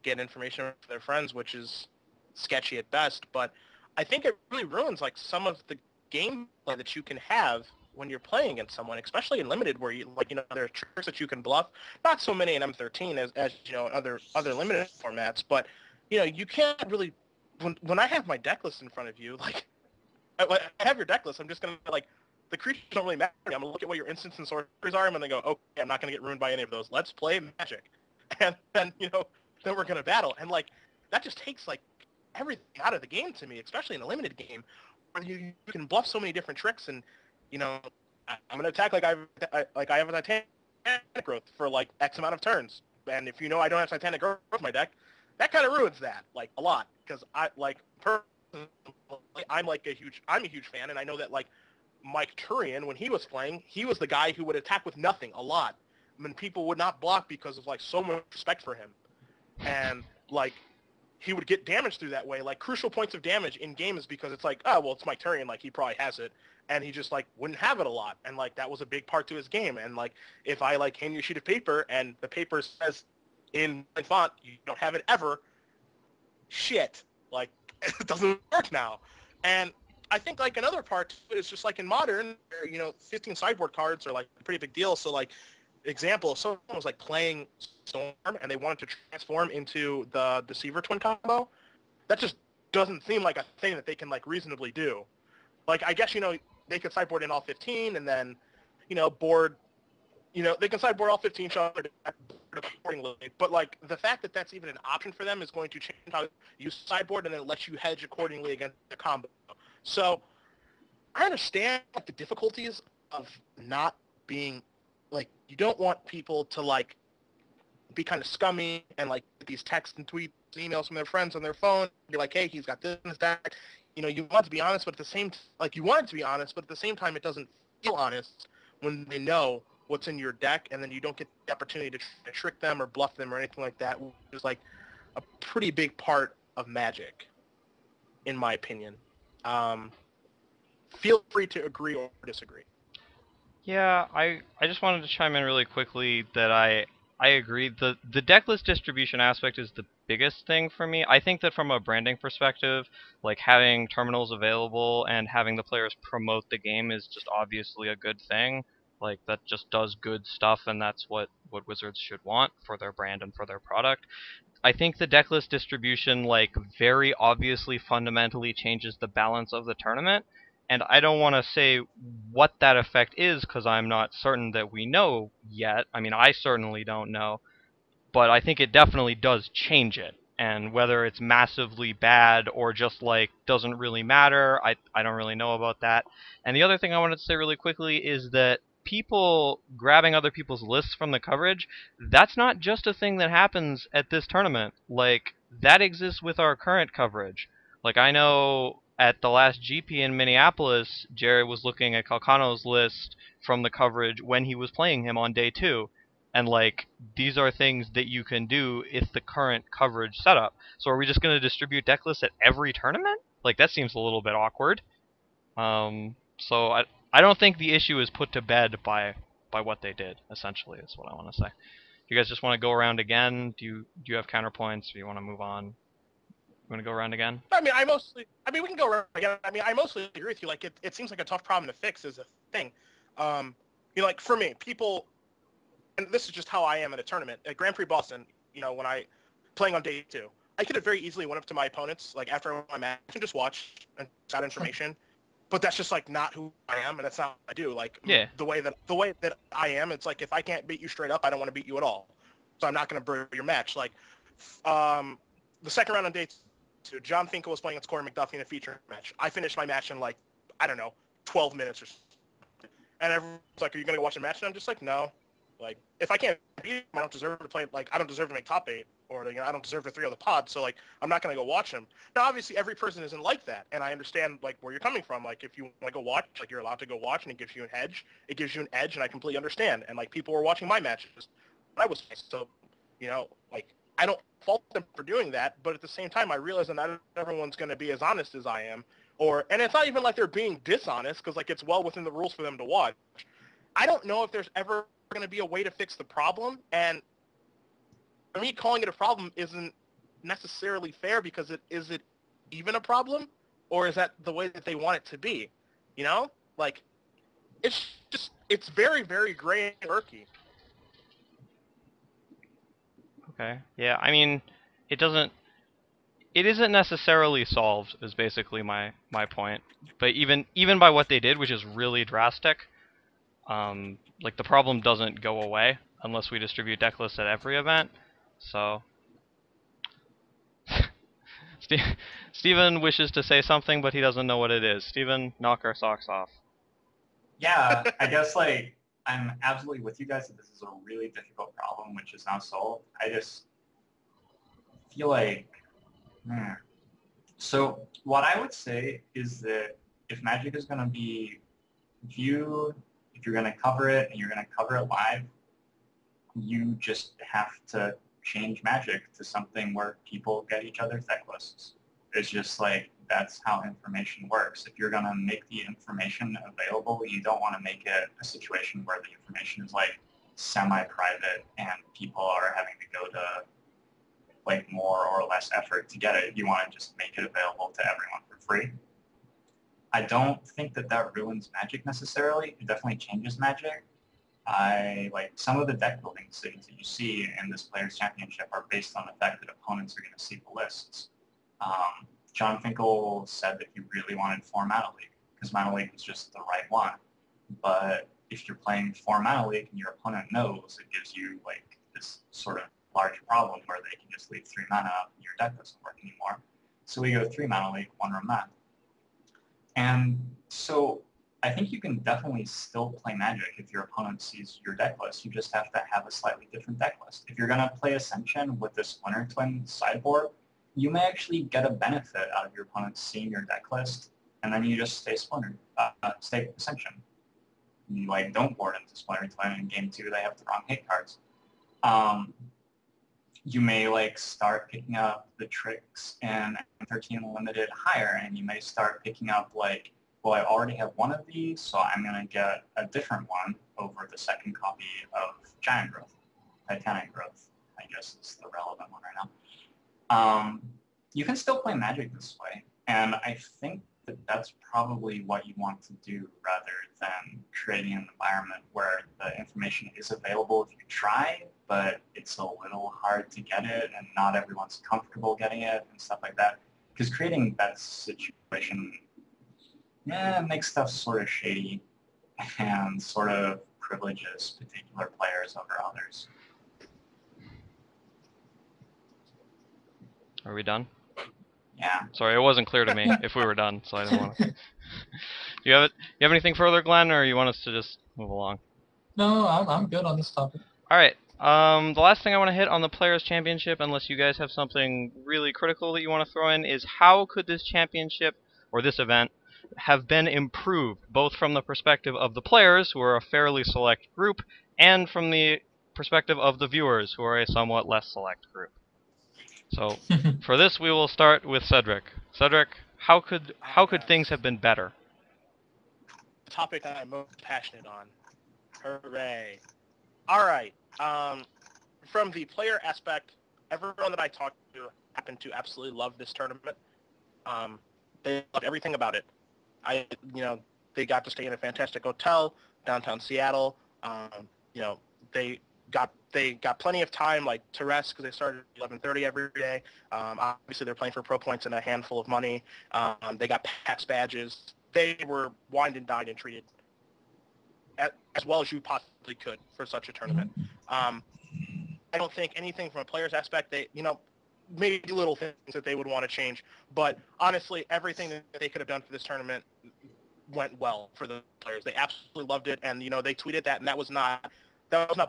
get information from their friends, which is sketchy at best. But I think it really ruins, some of the gameplay that you can have when you're playing against someone, especially in limited, where you, there are tricks that you can bluff. Not so many in M13 as other limited formats, but, you can't really, when I have my deck list in front of you, I have your deck list, I'm just going to, the creatures don't really matter. I'm going to look at what your instants and sorceries are. I'm going to go, okay, I'm not going to get ruined by any of those. Let's play Magic. And then, then we're going to battle. And, that just takes, everything out of the game to me, especially in a limited game, where you can bluff so many different tricks. And, I'm going to attack I have a Titanic growth for, X amount of turns. And if I don't have Titanic growth in my deck, that kind of ruins that, a lot. Because personally, I'm a huge fan, and I know that, Mike Turian, when he was playing, he was the guy who would attack with nothing a lot. I mean, people would not block because of, so much respect for him. And, he would get damage through that way. Crucial points of damage in games because it's oh, well, it's Mike Turian, he probably has it. And he just, wouldn't have it a lot. And, that was a big part to his game. And, if I, hand you a sheet of paper and the paper says in font, you don't have it ever, shit. It doesn't work now. And I think another part to it is just in Modern, where, 15 sideboard cards are a pretty big deal. So example, if someone was playing Storm and they wanted to transform into the Deceiver Twin combo, that just doesn't seem like a thing that they can reasonably do. I guess they could sideboard in all 15 and then board. They can sideboard all 15 shots accordingly, but the fact that that's even an option for them is going to change how you sideboard, and then it lets you hedge accordingly against the combo. So I understand the difficulties of not being you don't want people to be kind of scummy and these texts and tweets and emails from their friends on their phone, be hey, he's got this and that. You want to be honest, but at the same you want it to be honest, but at the same time it doesn't feel honest when they know what's in your deck, and then you don't get the opportunity to trick them or bluff them or anything like that, which is a pretty big part of Magic, in my opinion. Feel free to agree or disagree. Yeah, I just wanted to chime in really quickly that I agree. The decklist distribution aspect is the biggest thing for me. I think that from a branding perspective, having terminals available and having the players promote the game is just obviously a good thing. That just does good stuff, and that's what Wizards should want for their brand and for their product. I think the decklist distribution, very obviously fundamentally changes the balance of the tournament. And I don't want to say what that effect is because I'm not certain that we know yet. I mean, I certainly don't know. but I think it definitely does change it. And whether it's massively bad or just like doesn't really matter, I don't really know about that. And the other thing I wanted to say really quickly is that people grabbing other people's lists from the coverage, that's not just a thing that happens at this tournament. Like, that exists with our current coverage. Like, I know at the last GP in Minneapolis, Jerry was looking at Calcano's list from the coverage when he was playing him on day 2. And, like, these are things that you can do if the current coverage setup. So are we just going to distribute deck lists at every tournament? Like, that seems a little bit awkward. So I don't think the issue is put to bed by what they did, essentially, is what I want to say. Do you guys just want to go around again? Do you have counterpoints? Do you want to move on? You want to go around again? I mean, we can go around again. I mean, I mostly agree with you. Like, it seems like a tough problem to fix is a thing. Like, for me, people, and this is just how I am at a tournament. At Grand Prix Boston, when I, playing on day 2, I could have very easily went up to my opponents, like, after my match and just watched and got information. But that's just, like, not who I am, and that's not what I do. Like, yeah. the way that I am, it's like, if I can't beat you straight up, I don't want to beat you at all. So I'm not going to break your match. Like, the second round on day 2, John Finkel was playing against Corey McDuffie in a feature match. I finished my match in, like, I don't know, 12 minutes or something. And everyone's like, are you going to go watch the match? And I'm just like, no. Like, if I can't beat him, I don't deserve to play. Like, I don't deserve to make top 8, or I don't deserve to 3 on the pod. So, like, I'm not going to go watch him. Now, obviously, every person isn't like that, and I understand, like, where you're coming from. Like, if you want to go watch, like, you're allowed to go watch, and it gives you an edge. It gives you an edge, and I completely understand. And, like, people were watching my matches. I was so, like, I don't fault them for doing that, but at the same time, I realize that not everyone's going to be as honest as I am. And it's not even like they're being dishonest, because, like, it's well within the rules for them to watch. I don't know if there's ever going to be a way to fix the problem, and for me, calling it a problem isn't necessarily fair, because is it even a problem, or is that the way that they want it to be? Like, it's very, very gray and murky. Okay. Yeah, I mean, it isn't necessarily solved, is basically my point. But even by what they did, which is really drastic, like, the problem doesn't go away unless we distribute deck lists at every event. So Steven wishes to say something, but he doesn't know what it is. Steven, knock our socks off. Yeah, I guess, like, I'm absolutely with you guys that this is a really difficult problem, which is now solved. I just feel like, So what I would say is that if Magic is going to be viewed, if you're going to cover it and you're going to cover it live, you just have to change Magic to something where people get each other's deck lists. It's just like, that's how information works. If you're going to make the information available, you don't want to make it a situation where the information is, like, semi-private and people are having to go to, like, more or less effort to get it. You want to just make it available to everyone for free. I don't think that that ruins Magic necessarily. It definitely changes Magic. Like, some of the deck building decisions that you see in this Players' Championship are based on the fact that opponents are going to see the lists. John Finkel said that he really wanted 4 Mana League, because Mana League was just the right one. But if you're playing 4 Mana League and your opponent knows, it gives you, like, this sort of large problem where they can just leave 3 mana up and your deck doesn't work anymore. So we go 3 Mana League, 1 room Math. And so I think you can definitely still play Magic if your opponent sees your deck list. You just have to have a slightly different deck list. If you're going to play Ascension with this Splinter Twin sideboard, you may actually get a benefit out of your opponent seeing your deck list, and then you just stay Splinter, stay Ascension. You, like, don't board into Splinter Twin, and in Game 2 they have the wrong hate cards. You may, like, start picking up the tricks in 13 Limited higher, and you may start picking up, like, well, I already have one of these, so I'm going to get a different one over the second copy of Giant Growth. Titanic Growth, I guess, is the relevant one right now. You can still play Magic this way, and I think that that's probably what you want to do rather than creating an environment where the information is available if you try, but it's a little hard to get it, and not everyone's comfortable getting it and stuff like that. Because creating that situation makes stuff sort of shady and sort of privileges particular players over others. Are we done? Yeah. Sorry, it wasn't clear to me if we were done, so I didn't want to. You have anything further, Glenn, or you want us to just move along? No, I'm good on this topic. All right. The last thing I want to hit on the Players' Championship, unless you guys have something really critical that you want to throw in, is how could this championship or this event have been improved, both from the perspective of the players, who are a fairly select group, and from the perspective of the viewers, who are a somewhat less select group. So, for this, we will start with Cedric. Cedric, how could things have been better? The topic that I'm most passionate on. Hooray! All right. From the player aspect, everyone that I talked to happened to absolutely love this tournament. They loved everything about it. They got to stay in a fantastic hotel downtown Seattle. They got plenty of time to rest because they started at 11:30 every day. Obviously, they're playing for pro points and a handful of money. They got PAX badges. They were wined and dined and treated as well as you possibly could for such a tournament. I don't think anything from a player's aspect, maybe little things that they would want to change. But honestly, everything that they could have done for this tournament went well for the players. They absolutely loved it, and they tweeted that, and that was not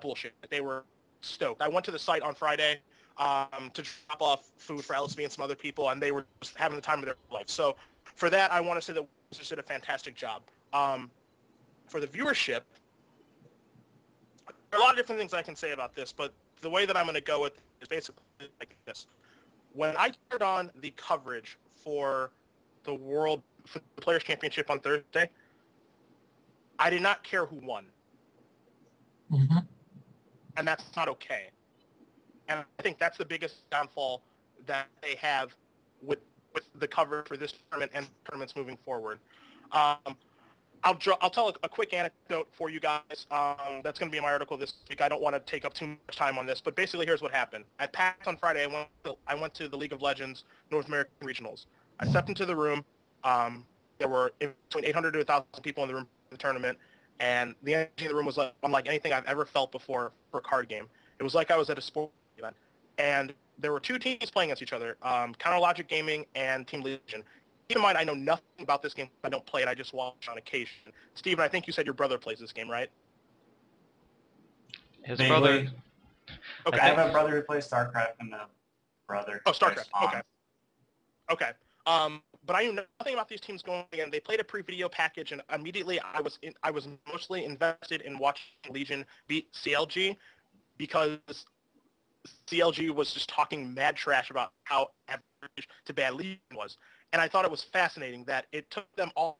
bullshit. They were stoked. I went to the site on Friday to drop off food for LSB and some other people, and they were just having the time of their life. So for that, I want to say that we just did a fantastic job. For the viewership, there are a lot of different things I can say about this, but the way that I'm going to go with it is basically like this. When I turned on the coverage for the Players' Championship on Thursday, I did not care who won. Mm-hmm. And that's not okay. And I think that's the biggest downfall that they have with the coverage for this tournament and tournaments moving forward. I'll tell a quick anecdote for you guys. That's going to be in my article this week. I don't want to take up too much time on this, but basically here's what happened. At PAX on Friday, I went to the League of Legends North American Regionals. I stepped into the room. There were between 800 to 1,000 people in the room for the tournament, and the energy in the room was unlike anything I've ever felt before for a card game. It was like I was at a sports event. And there were two teams playing against each other, Counter Logic Gaming and Team Legion. Keep in mind, I know nothing about this game. I don't play it. I just watch on occasion. Steven, I think you said your brother plays this game, right? His Vaguely. brother. Okay. I have a brother who plays StarCraft and a brother who plays StarCraft. Okay. But I knew nothing about these teams going in. They played a pre-video package, and immediately I was mostly invested in watching Legion beat CLG because CLG was just talking mad trash about how average to bad Legion was. And I thought it was fascinating that it took them all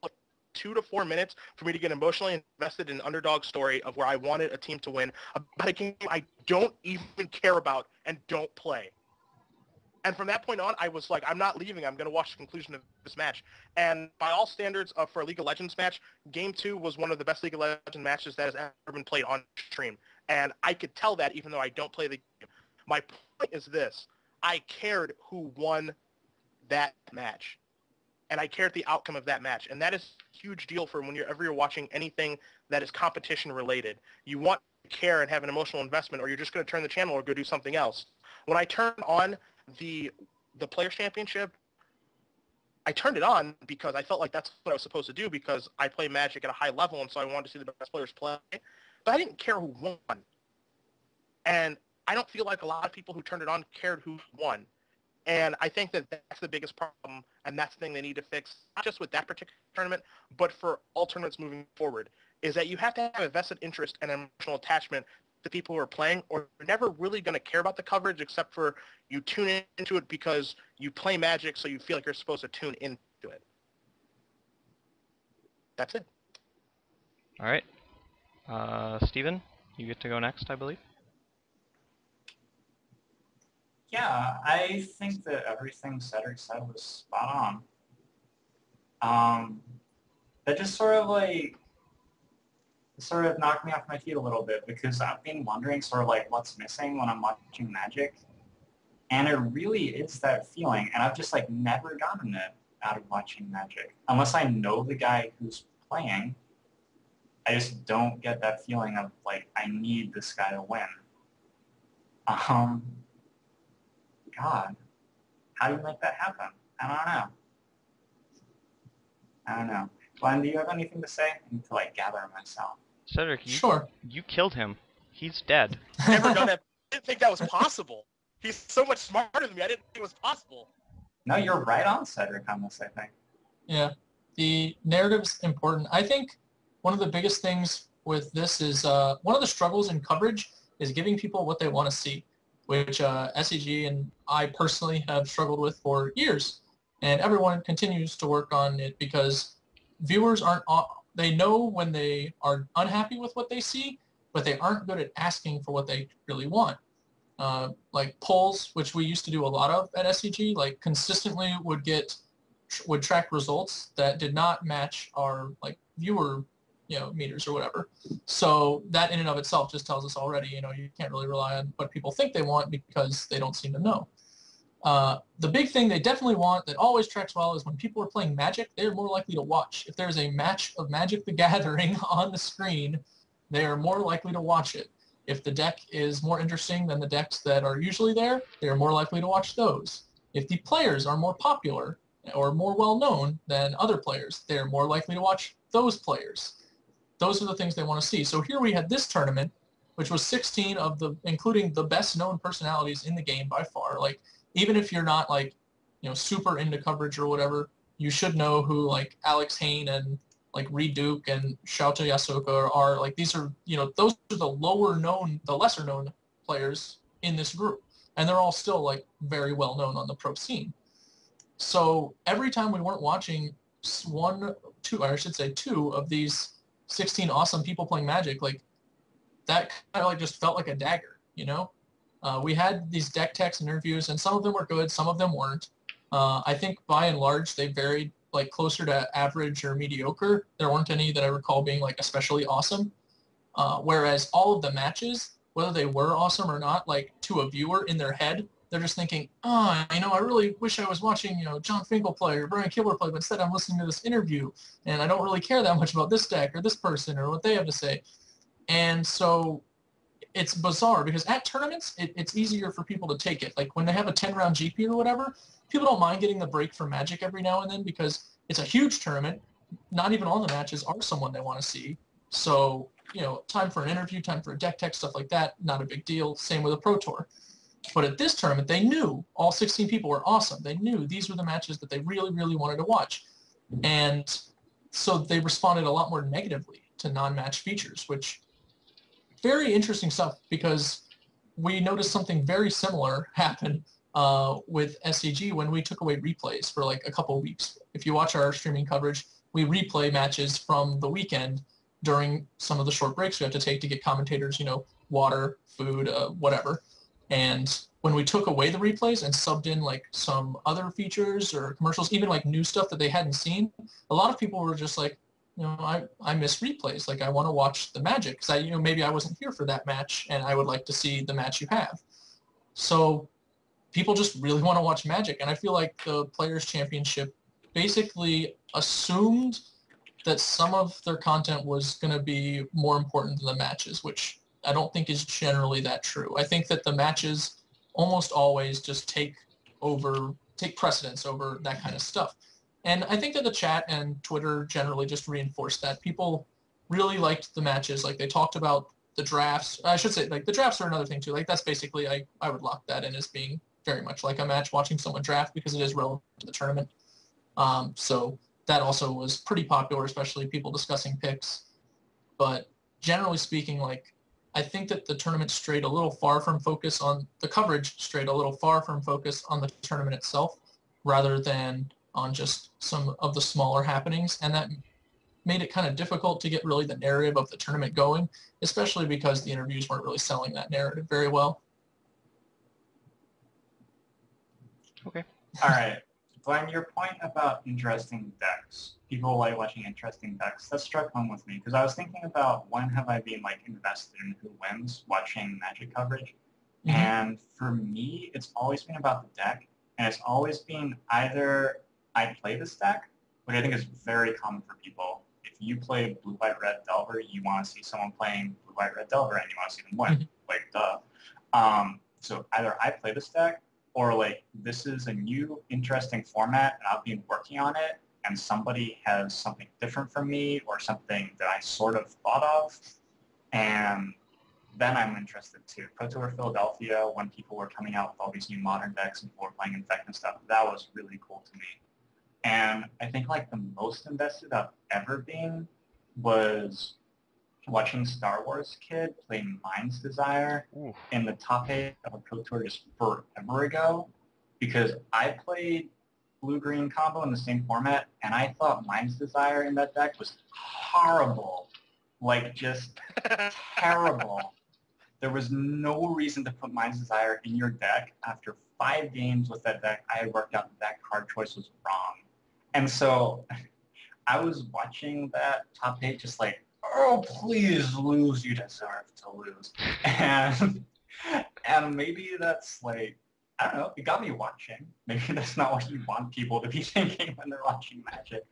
2 to 4 minutes for me to get emotionally invested in an underdog story of where I wanted a team to win about a game I don't even care about and don't play. And from that point on, I was like, I'm not leaving. I'm going to watch the conclusion of this match. And by all standards for a League of Legends match, Game 2 was one of the best League of Legends matches that has ever been played on stream. And I could tell that even though I don't play the game. My point is this. I cared who won that match. And I cared the outcome of that match. And that is a huge deal for whenever you're watching anything that is competition related. You want to care and have an emotional investment, or you're just going to turn the channel or go do something else. When I turned on the Players' Championship, I turned it on because I felt like that's what I was supposed to do because I play Magic at a high level, and so I wanted to see the best players play. But I didn't care who won. And I don't feel like a lot of people who turned it on cared who won. And I think that that's the biggest problem, and that's the thing they need to fix, not just with that particular tournament, but for all tournaments moving forward, is that you have to have a vested interest and emotional attachment to people who are playing, or you're never really going to care about the coverage except for you tune into it because you play Magic, so you feel like you're supposed to tune into it. That's it. All right. Steven, you get to go next, I believe. Yeah, I think that everything Cedric said was spot on. That just sort of knocked me off my feet a little bit because I've been wondering sort of what's missing when I'm watching Magic. And it really is that feeling. And I've just never gotten it out of watching Magic. Unless I know the guy who's playing, I just don't get that feeling of I need this guy to win. God. how do you make that happen? I don't know. Glenn, do you have anything to say? I need to like gather myself. Cedric, Sure. you killed him. He's dead. Never done it. I didn't think that was possible. He's so much smarter than me. I didn't think it was possible. No, you're right on, Cedric, on this, I think. Yeah, the narrative's important. I think one of the biggest things with this is one of the struggles in coverage is giving people what they want to see, which SCG and I personally have struggled with for years. And everyone continues to work on it because viewers they know when they are unhappy with what they see, but they aren't good at asking for what they really want. Like polls, which we used to do a lot of at SCG, like consistently would track results that did not match our like viewer meters or whatever. So that in and of itself just tells us already, you can't really rely on what people think they want because they don't seem to know. The big thing they definitely want that always tracks well is when people are playing Magic, they're more likely to watch. If there's a match of Magic the Gathering on the screen, they are more likely to watch it. If the deck is more interesting than the decks that are usually there, they are more likely to watch those. If the players are more popular or more well-known than other players, they are more likely to watch those players. Those are the things they want to see. So here we had this tournament, which was 16 including the best-known personalities in the game by far. Like, even if you're not like, super into coverage or whatever, you should know who like Alex Hayne and like Reed Duke and Shouta Yasuoka are. Like, these are, those are the lesser known players in this group. And they're all still like very well known on the pro scene. So every time we weren't watching two of these 16 awesome people playing Magic, like that kind of like just felt like a dagger, we had these deck techs and interviews, and some of them were good, some of them weren't. I think by and large they varied like closer to average or mediocre. There weren't any that I recall being like especially awesome. Whereas all of the matches, whether they were awesome or not, like to a viewer in their head, they're just thinking, I really wish I was watching, John Finkel play or Brian Kilmer play, but instead I'm listening to this interview, and I don't really care that much about this deck or this person or what they have to say. And so it's bizarre because at tournaments, it's easier for people to take it. Like when they have a 10-round GP or whatever, people don't mind getting the break from Magic every now and then because it's a huge tournament. Not even all the matches are someone they want to see. So, time for an interview, time for a deck tech, stuff like that, not a big deal. Same with a Pro Tour. But at this tournament, they knew all 16 people were awesome. They knew these were the matches that they really, really wanted to watch. And so they responded a lot more negatively to non-match features, which very interesting stuff because we noticed something very similar happen with SCG when we took away replays for like a couple of weeks. If you watch our streaming coverage, we replay matches from the weekend during some of the short breaks we have to take to get commentators, water, food, whatever. And when we took away the replays and subbed in like some other features or commercials, even like new stuff that they hadn't seen, a lot of people were just like, I miss replays. Like I want to watch the Magic because maybe I wasn't here for that match and I would like to see the match you have. So people just really want to watch Magic, and I feel like the Players Championship basically assumed that some of their content was going to be more important than the matches, which I don't think is generally that true. I think that the matches almost always just take precedence over that kind of stuff. And I think that the chat and Twitter generally just reinforced that. People really liked the matches. Like they talked about the drafts. I should say like the drafts are another thing too. Like that's basically, I would lock that in as being very much like a match, watching someone draft because it is relevant to the tournament. So that also was pretty popular, especially people discussing picks. But generally speaking, like I think that the tournament strayed a little far from focus on the coverage, strayed a little far from focus on the tournament itself, rather than on just some of the smaller happenings, and that made it kind of difficult to get really the narrative of the tournament going, especially because the interviews weren't really selling that narrative very well. Okay. All right. Glenn, your point about interesting decks, people like watching interesting decks, that struck home with me because I was thinking about when have I been like invested in who wins watching Magic coverage. Mm-hmm. And for me, it's always been about the deck, and it's always been either I play this deck, which I think is very common for people. If you play Blue, White, Red Delver, you want to see someone playing Blue, White, Red Delver, and you want to see them win. Like, duh. So either I play this deck, or like this is a new interesting format and I've been working on it and somebody has something different from me or something that I sort of thought of, and then I'm interested too. Pro Tour Philadelphia, when people were coming out with all these new modern decks and people were playing Infect and stuff, that was really cool to me. And I think like the most invested I've ever been was watching Star Wars Kid play Mind's Desire in the top 8 of a Pro Tour just forever ago, because I played blue-green combo in the same format, and I thought Mind's Desire in that deck was horrible. Like, just terrible. There was no reason to put Mind's Desire in your deck. After 5 games with that deck, I had worked out that card choice was wrong. And so I was watching that top 8 just like, oh, please lose, you deserve to lose. And maybe that's like, I don't know, it got me watching. Maybe that's not what you want people to be thinking when they're watching Magic,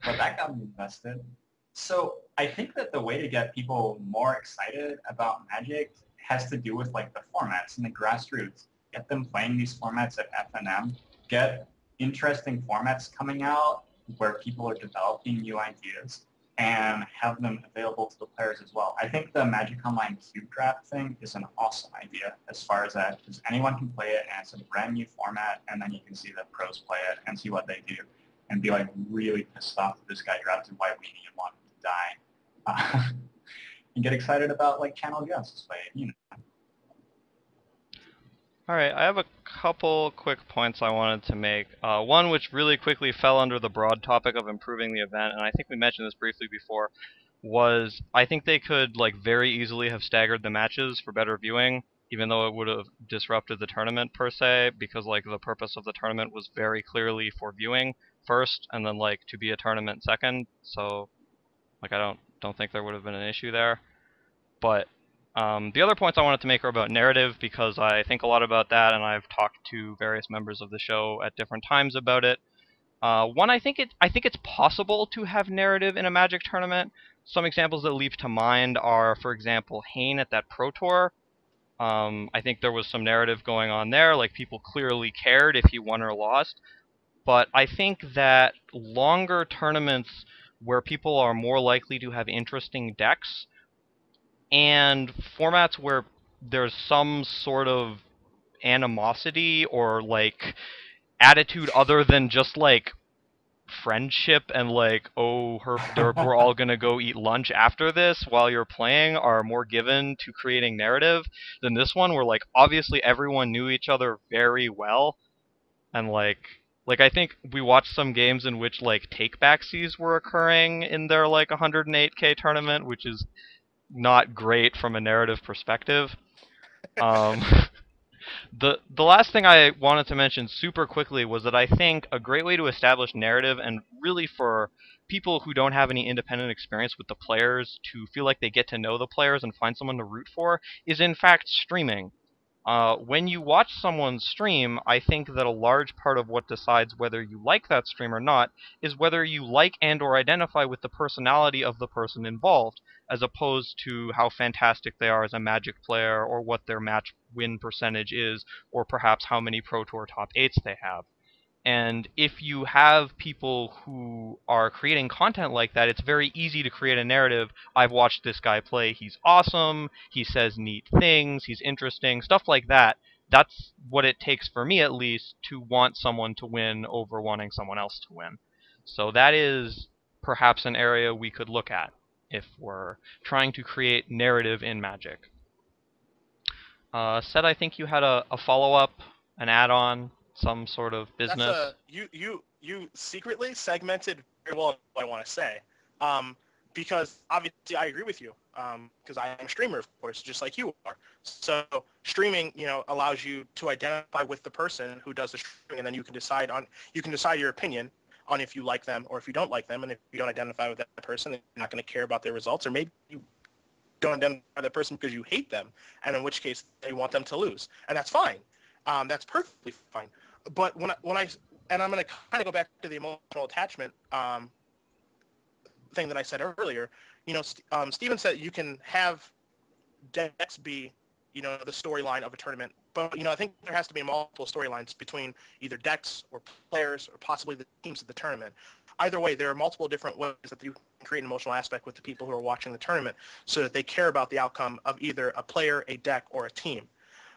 but that got me invested. So I think that the way to get people more excited about Magic has to do with like the formats and the grassroots. Get them playing these formats at FNM. Get interesting formats coming out where people are developing new ideas, and have them available to the players as well. I think the Magic Online Cube Draft thing is an awesome idea as far as that, because anyone can play it, and it's a brand new format, and then you can see the pros play it and see what they do, and be like really pissed off that this guy drafted White Weenie and want him to die. And get excited about like Channel Justice play it, you know. Alright, I have a couple quick points I wanted to make. One which really quickly fell under the broad topic of improving the event, and I think we mentioned this briefly before, was I think they could like very easily have staggered the matches for better viewing, even though it would have disrupted the tournament per se, because like the purpose of the tournament was very clearly for viewing first, and then like to be a tournament second. So like I don't think there would have been an issue there. But the other points I wanted to make are about narrative, because I think a lot about that, and I've talked to various members of the show at different times about it. One, I think it's possible to have narrative in a Magic tournament. Some examples that leap to mind are, for example, Hane at that Pro Tour. I think there was some narrative going on there, like people clearly cared if he won or lost. But I think that longer tournaments where people are more likely to have interesting decks, and formats where there's some sort of animosity or like attitude other than just like friendship and like, oh, we're all gonna go eat lunch after this while you're playing, are more given to creating narrative than this one, where like obviously everyone knew each other very well, and like I think we watched some games in which like take backsies were occurring in their like 108K tournament, which is not great from a narrative perspective. The last thing I wanted to mention super quickly was that I think a great way to establish narrative, and really for people who don't have any independent experience with the players to feel like they get to know the players and find someone to root for, is in fact streaming. When you watch someone stream, I think that a large part of what decides whether you like that stream or not is whether you like and or identify with the personality of the person involved, as opposed to how fantastic they are as a Magic player, or what their match win percentage is, or perhaps how many Pro Tour top 8s they have. And if you have people who are creating content like that, it's very easy to create a narrative. I've watched this guy play, he's awesome, he says neat things, he's interesting, stuff like that. That's what it takes for me, at least, to want someone to win over wanting someone else to win. So that is perhaps an area we could look at if we're trying to create narrative in Magic. Seth, I think you had a follow-up, an add-on, some sort of business. You secretly segmented very well what I want to say, because obviously I agree with you, because I am a streamer, of course, just like you are. So streaming, allows you to identify with the person who does the streaming, and then you can decide your opinion on if you like them or if you don't like them, and if you don't identify with that person, then you're not going to care about their results, or maybe you don't identify that person because you hate them, and in which case you want them to lose, and that's fine. That's perfectly fine. But when I and I'm going to kind of go back to the emotional attachment thing that I said earlier. Steven said you can have decks be, the storyline of a tournament But I think there has to be multiple storylines between either decks or players or possibly the teams of the tournament. Either way, there are multiple different ways that you can create an emotional aspect with the people who are watching the tournament so that they care about the outcome of either a player, a deck, or a team.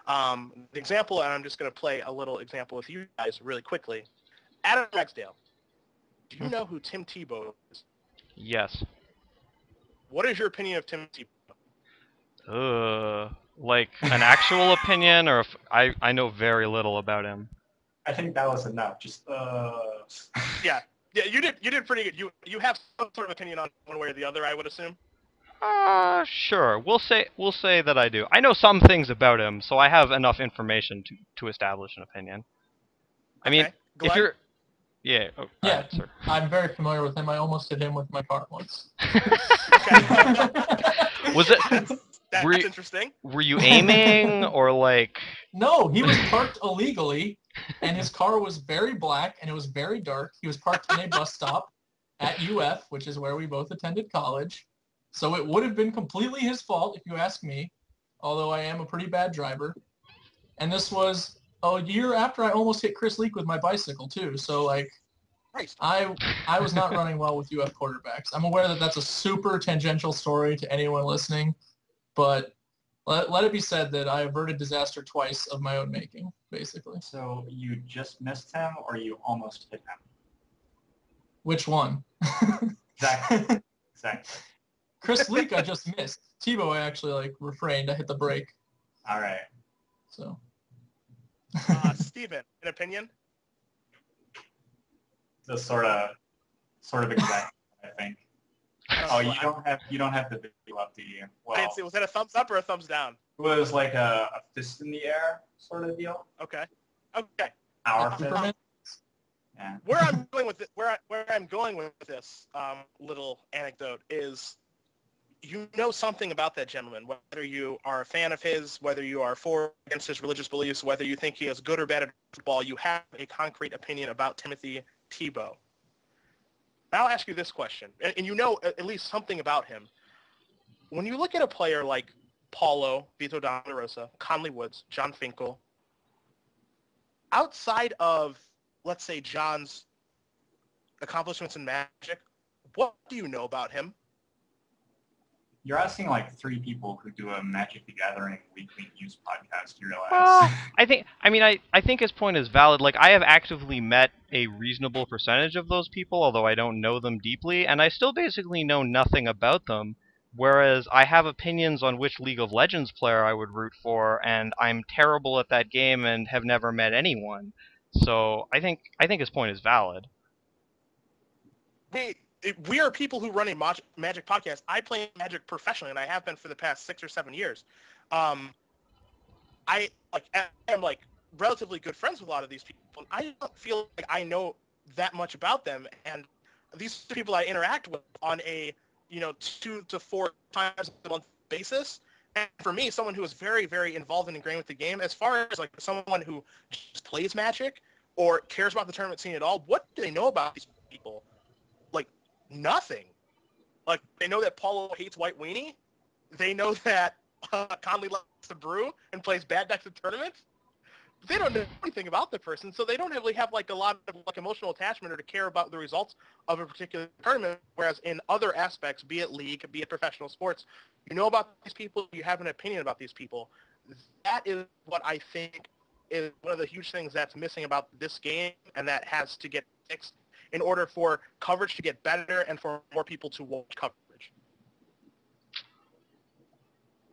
The example, and I'm just going to play a little example with you guys really quickly. Adam Ragsdale, do you know who Tim Tebow is? Yes. What is your opinion of Tim Tebow? Like an actual opinion, or if I know very little about him. I think that was enough. Just Yeah, you did pretty good. You have some sort of opinion on one way or the other, I would assume. Sure. We'll say that I do. I know some things about him, so I have enough information to establish an opinion. I mean, Glenn? if you're, yeah, Yeah, right, sir. I'm very familiar with him. I almost hit him with my car once. Was it? That's interesting. Were you aiming or like? No, he was parked illegally, and his car was very black and it was very dark. He was parked in a bus stop at UF, which is where we both attended college. So it would have been completely his fault if you ask me, although I am a pretty bad driver. And this was a year after I almost hit Chris Leak with my bicycle too. So like, I was not running well with UF quarterbacks. I'm aware that that's a super tangential story to anyone listening, but let it be said that I averted disaster twice of my own making, basically. So you just missed him, or you almost hit him? Which one? Exactly. Exactly. Chris Leak I just missed. Tebow I actually like refrained. I hit the brake. All right. So. Steven, an opinion? The sort of exact, I think. Oh, you don't have the video up, do you? Well, was that a thumbs up or a thumbs down? It was like a fist in the air sort of deal. Okay. Our fist. Yeah. Where I'm going with this little anecdote is, something about that gentleman, whether you are a fan of his, whether you are for or against his religious beliefs, whether you think he is good or bad at football, you have a concrete opinion about Timothy Tebow. I'll ask you this question, and you know at least something about him. When you look at a player like Paulo, Vito Donnarumma, Conley Woods, John Finkel, outside of, let's say, John's accomplishments in Magic, what do you know about him? You're asking like three people who do a Magic the Gathering weekly news podcast, you realize? Well, I think his point is valid. Like, I have actively met a reasonable percentage of those people, although I don't know them deeply, and I still basically know nothing about them, whereas I have opinions on which League of Legends player I would root for, and I'm terrible at that game and have never met anyone. So I think his point is valid. We are people who run a Magic podcast. I play Magic professionally, and I have been for the past 6 or 7 years. I am relatively good friends with a lot of these people. And I don't feel like I know that much about them, and these people I interact with on a 2 to 4 times a month basis. And for me, someone who is very, very involved and ingrained with the game, as far as like someone who just plays Magic or cares about the tournament scene at all, what do they know about these people? Nothing. Like, they know that Paulo hates white weenie. They know that Conley likes to brew and plays bad decks at tournaments. They don't know anything about the person, so they don't really have a lot of emotional attachment or to care about the results of a particular tournament. Whereas in other aspects, be it league, be it professional sports, you know about these people, you have an opinion about these people. That is what I think is one of the huge things that's missing about this game, and that has to get fixed in order for coverage to get better and for more people to watch coverage.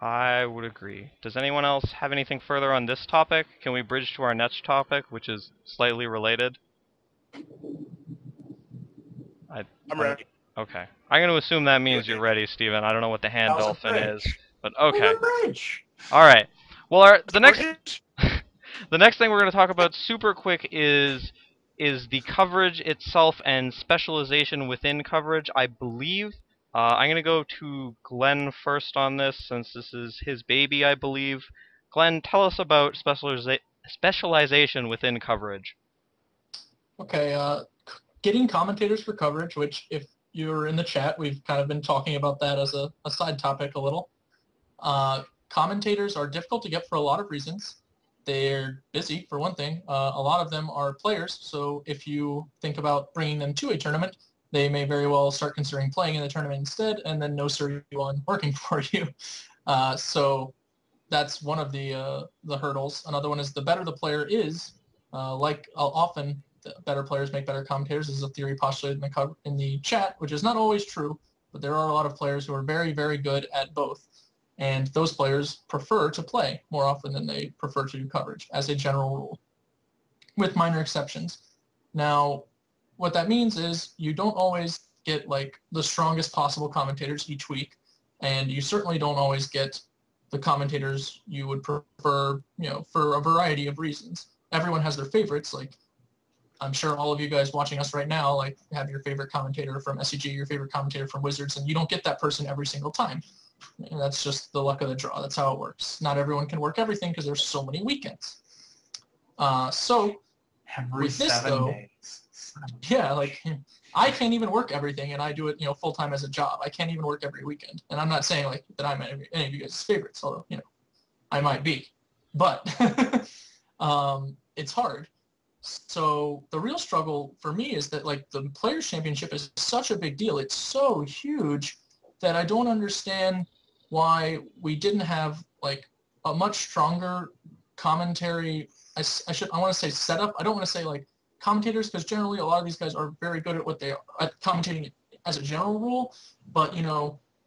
I would agree. Does anyone else have anything further on this topic? Can we bridge to our next topic, which is slightly related? I'm ready. Okay. I'm going to assume that means you're ready, Steven. I don't know what the hand dolphin is, but okay. All right. Well, the next thing we're going to talk about super quick is the coverage itself and specialization within coverage, I believe. I'm going to go to Glenn first on this, since this is his baby, I believe. Glenn, tell us about specialization within coverage. Okay, getting commentators for coverage, which if you're in the chat, we've kind of been talking about that as a side topic a little. Commentators are difficult to get for a lot of reasons. they're busy, for one thing. A lot of them are players, so if you think about bringing them to a tournament, they may very well start considering playing in the tournament instead, and then no sir you on working for you. So that's one of the hurdles. Another one is the better the player is, often the better players make better commentators is a theory postulated in the chat, which is not always true, but there are a lot of players who are very, very good at both. And those players prefer to play more often than they prefer to do coverage, as a general rule, with minor exceptions. Now, what that means is you don't always get like the strongest possible commentators each week, and you certainly don't always get the commentators you would prefer, for a variety of reasons. Everyone has their favorites. Like, I'm sure all of you guys watching us right now, like, have your favorite commentator from SCG, your favorite commentator from Wizards, and you don't get that person every single time. And that's just the luck of the draw. That's how it works. Not everyone can work everything because there's so many weekends. So Every with this, 7 though, days. yeah, like, I can't even work everything, and I do it, full-time as a job. I can't even work every weekend. And I'm not saying, like, that I'm any of you guys' favorites, although, I might be. But it's hard. So the real struggle for me is that, like, the Players' Championship is such a big deal. It's so huge that I don't understand why we didn't have, like, a much stronger commentary. I want to say setup. I don't want to say, like, commentators, because generally a lot of these guys are very good at what they are at commentating as a general rule, but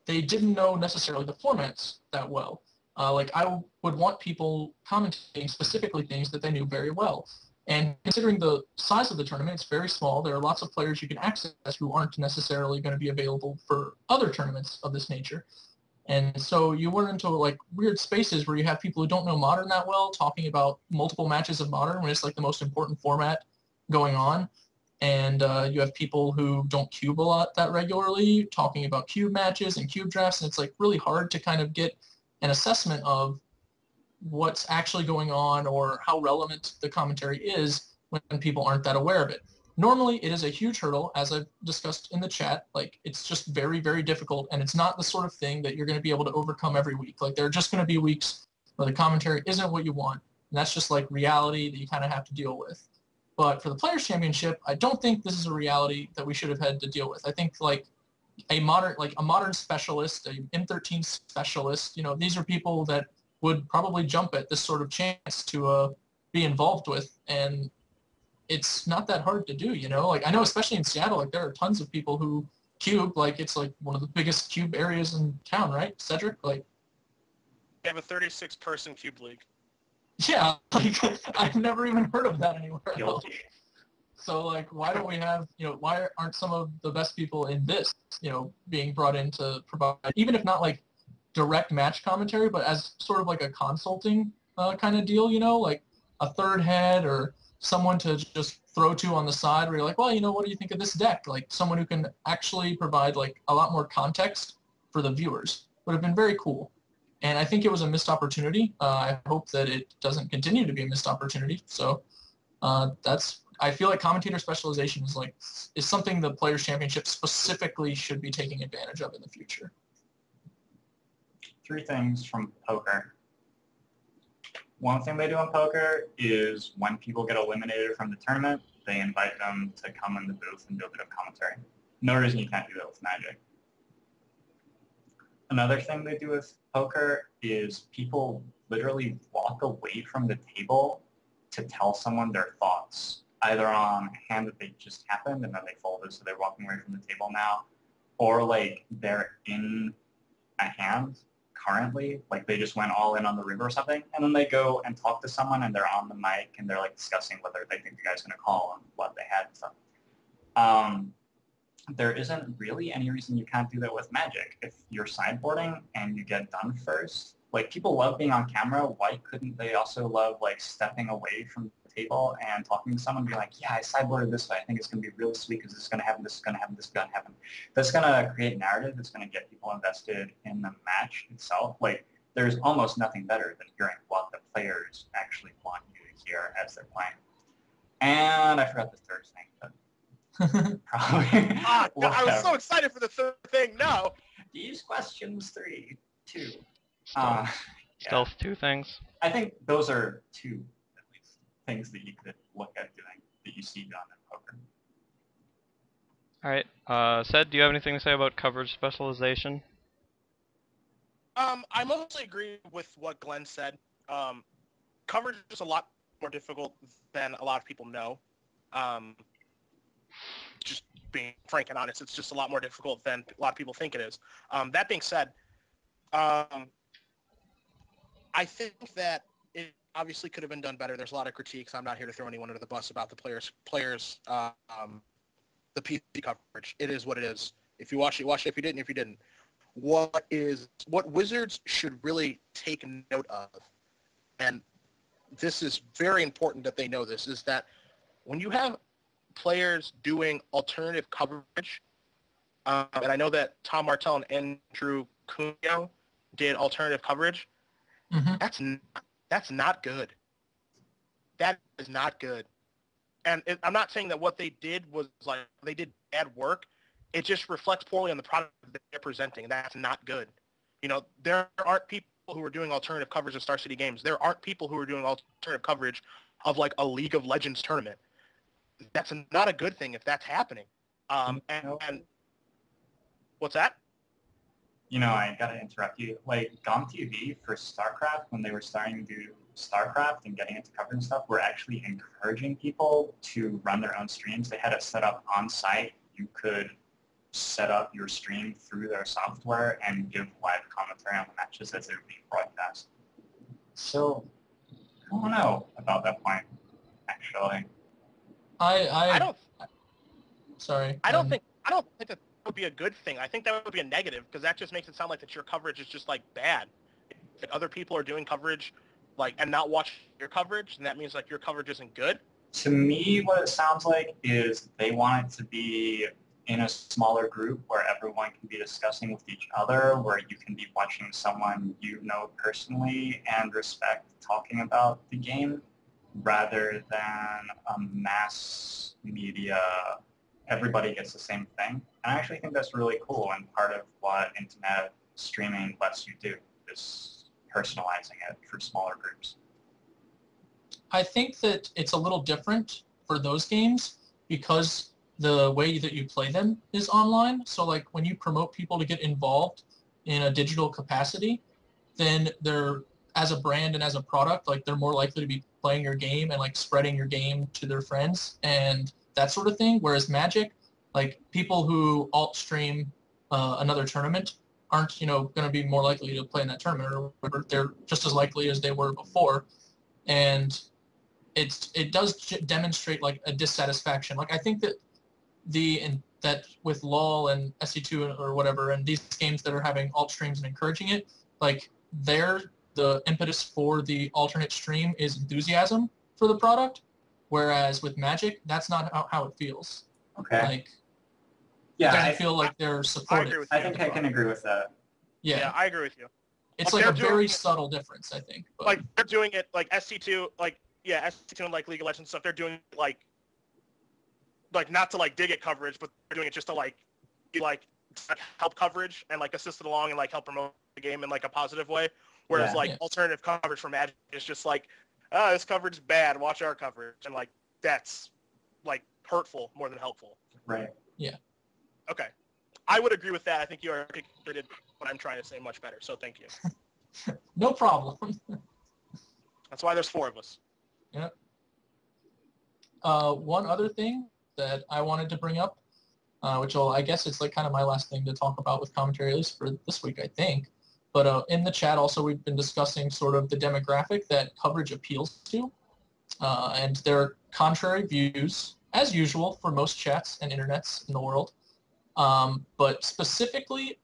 they didn't know necessarily the formats that well. Like, I would want people commentating specifically things that they knew very well. And considering the size of the tournament, it's very small. There are lots of players you can access who aren't necessarily going to be available for other tournaments of this nature. And so you run into, like, weird spaces where you have people who don't know Modern that well talking about multiple matches of Modern when it's, like, the most important format going on. And you have people who don't cube a lot that regularly talking about cube matches and cube drafts. And it's, like, really hard to kind of get an assessment of what's actually going on or how relevant the commentary is when people aren't that aware of it. Normally, it is a huge hurdle, as I've discussed in the chat. Like, it's just very, very difficult, and it's not the sort of thing that you're going to be able to overcome every week. Like, there are just going to be weeks where the commentary isn't what you want, and that's just, like, reality that you kind of have to deal with. But for the Players' Championship, I don't think this is a reality that we should have had to deal with. I think, like, a modern specialist, a M13 specialist, these are people that would probably jump at this sort of chance to be involved with, and it's not that hard to do, Like, I know especially in Seattle, like, there are tons of people who cube, like, it's, like, one of the biggest cube areas in town, right, Cedric? Like, We have a 36-person cube league. yeah, like, I've never even heard of that anywhere else. So, like, why don't we have, why aren't some of the best people in this, being brought in to provide, even if not, like, direct match commentary, but as sort of like a consulting kind of deal, like a third head or someone to just throw to on the side where you're like, well, what do you think of this deck? Like, someone who can actually provide, like, a lot more context for the viewers would have been very cool. And I think it was a missed opportunity. I hope that it doesn't continue to be a missed opportunity. So I feel like commentator specialization is something the Players' Championship specifically should be taking advantage of in the future. 3 things from poker. One thing they do in poker is when people get eliminated from the tournament, they invite them to come in the booth and do a bit of commentary. No reason you can't do that with Magic. Another thing they do with poker is people literally walk away from the table to tell someone their thoughts, either on a hand that they just happened and then they folded, so they're walking away from the table now, or, like, they're in a hand currently, like, they just went all in on the river or something, and then they go and talk to someone and they're on the mic and they're, like, discussing whether they think the guy's going to call and what they had and stuff. There isn't really any reason you can't do that with Magic. If you're sideboarding and you get done first, like, people love being on camera. Why couldn't they also love, like, stepping away from the table and talking to someone and be like, yeah, I sideboarded this way. I think it's going to be really sweet because this is going to happen, this is going to happen, this is going to happen. That's going to create narrative. It's going to get people invested in the match itself. Like, there's almost nothing better than hearing what the players actually want you to hear as they're playing. And I forgot the third thing, but probably. I was so excited for the third thing. No. These questions 3, 2. Stealth 2 things. I think those are two, at least, things that you could look at doing that you see done in poker. All right. Sed, do you have anything to say about coverage specialization? I mostly agree with what Glenn said. Coverage is a lot more difficult than a lot of people know. Just being frank and honest, it's just a lot more difficult than a lot of people think it is. That being said, I think that it obviously could have been done better. There's a lot of critiques. I'm not here to throw anyone under the bus about the players, the PC coverage. It is what it is. If you watch it, watch it. If you didn't. What Wizards should really take note of, and this is very important that they know this, is that when you have players doing alternative coverage, and I know that Tom Martell and Andrew Cuneo did alternative coverage, that's not good. That is not good. And I'm not saying that what they did was like they did bad work. It just reflects poorly on the product that they're presenting. That's not good. You know, there aren't people who are doing alternative coverage of Star City Games. There aren't people who are doing alternative coverage of like a League of Legends tournament. That's not a good thing if that's happening. And what's that? You know, I gotta interrupt you. Like GomTV for StarCraft, when they were starting to do StarCraft and getting into coverage and stuff, were actually encouraging people to run their own streams. They had it set up on site. You could set up your stream through their software and give live commentary on the matches as they're being broadcast. So I don't know about that point, actually. I don't think that would be a good thing. I think that would be a negative because that just makes it sound like that your coverage is just like bad. If other people are doing coverage like and not watching your coverage, then that means like your coverage isn't good. To me, what it sounds like is they want it to be in a smaller group where everyone can be discussing with each other, where you can be watching someone you know personally and respect talking about the game, rather than a mass media, everybody gets the same thing. And I actually think that's really cool, and part of what internet streaming lets you do is personalizing it for smaller groups. I think that it's a little different for those games because the way that you play them is online. So like when you promote people to get involved in a digital capacity, then they're, as a brand and as a product, like they're more likely to be playing your game and like spreading your game to their friends and that sort of thing. Whereas Magic, like people who alt stream another tournament aren't, going to be more likely to play in that tournament, or whatever. They're just as likely as they were before. And it does demonstrate like a dissatisfaction. Like I think that that with LoL and SC2 or whatever, and these games that are having alt streams and encouraging it, like the impetus for the alternate stream is enthusiasm for the product, whereas with Magic, that's not how it feels. Okay. Like, yeah, it doesn't feel like they're supportive. I think I can agree with that. Yeah, I agree with you. It's like a very subtle difference, I think. But. Like they're doing it like SC2, SC2 and like League of Legends stuff. They're doing it like not to like dig at coverage, but they're doing it just to like help coverage and like assist it along and like help promote the game in like a positive way. Whereas alternative coverage for Magic is just like, this coverage is bad. Watch our coverage, and like that's like hurtful more than helpful. Right. Yeah. Okay. I would agree with that. I think you articulated what I'm trying to say much better. So thank you. No problem. That's why there's 4 of us. Yeah. One other thing that I wanted to bring up, which I guess it's like kind of my last thing to talk about with commentary, at least for this week, I think. But in the chat also, we've been discussing sort of the demographic that coverage appeals to, and there are contrary views, as usual, for most chats and internets in the world. But specifically,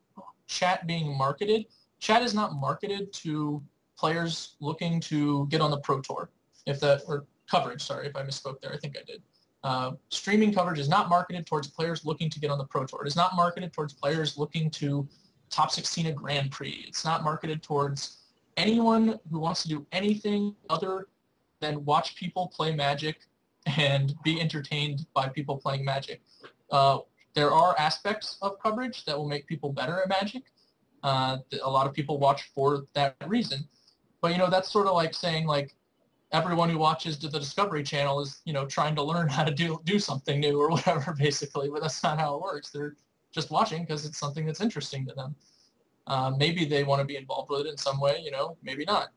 chat being marketed, chat is not marketed to players looking to get on the Pro Tour, or coverage, sorry if I misspoke there, I think I did. Streaming coverage is not marketed towards players looking to get on the Pro Tour. It is not marketed towards players looking to top 16 a Grand Prix. It's not marketed towards anyone who wants to do anything other than watch people play Magic and be entertained by people playing Magic. There are aspects of coverage that will make people better at Magic. A lot of people watch for that reason. But, you know, that's sort of like saying, like, everyone who watches the Discovery Channel is, you know, trying to learn how to do something new or whatever, basically. But that's not how it works. They're just watching because it's something that's interesting to them. Maybe they want to be involved with it in some way, you know, maybe not.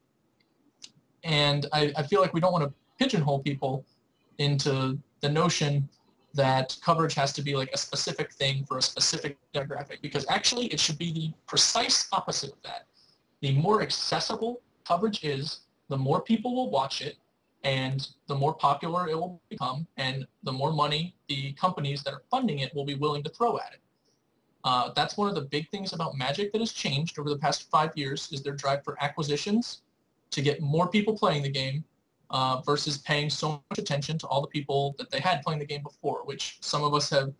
And I feel like we don't want to pigeonhole people into the notion that coverage has to be like a specific thing for a specific demographic, because actually it should be the precise opposite of that. The more accessible coverage is, the more people will watch it, and the more popular it will become, and the more money the companies that are funding it will be willing to throw at it. That's one of the big things about Magic that has changed over the past 5 years, is their drive for acquisitions to get more people playing the game, versus paying so much attention to all the people that they had playing the game before, which some of us have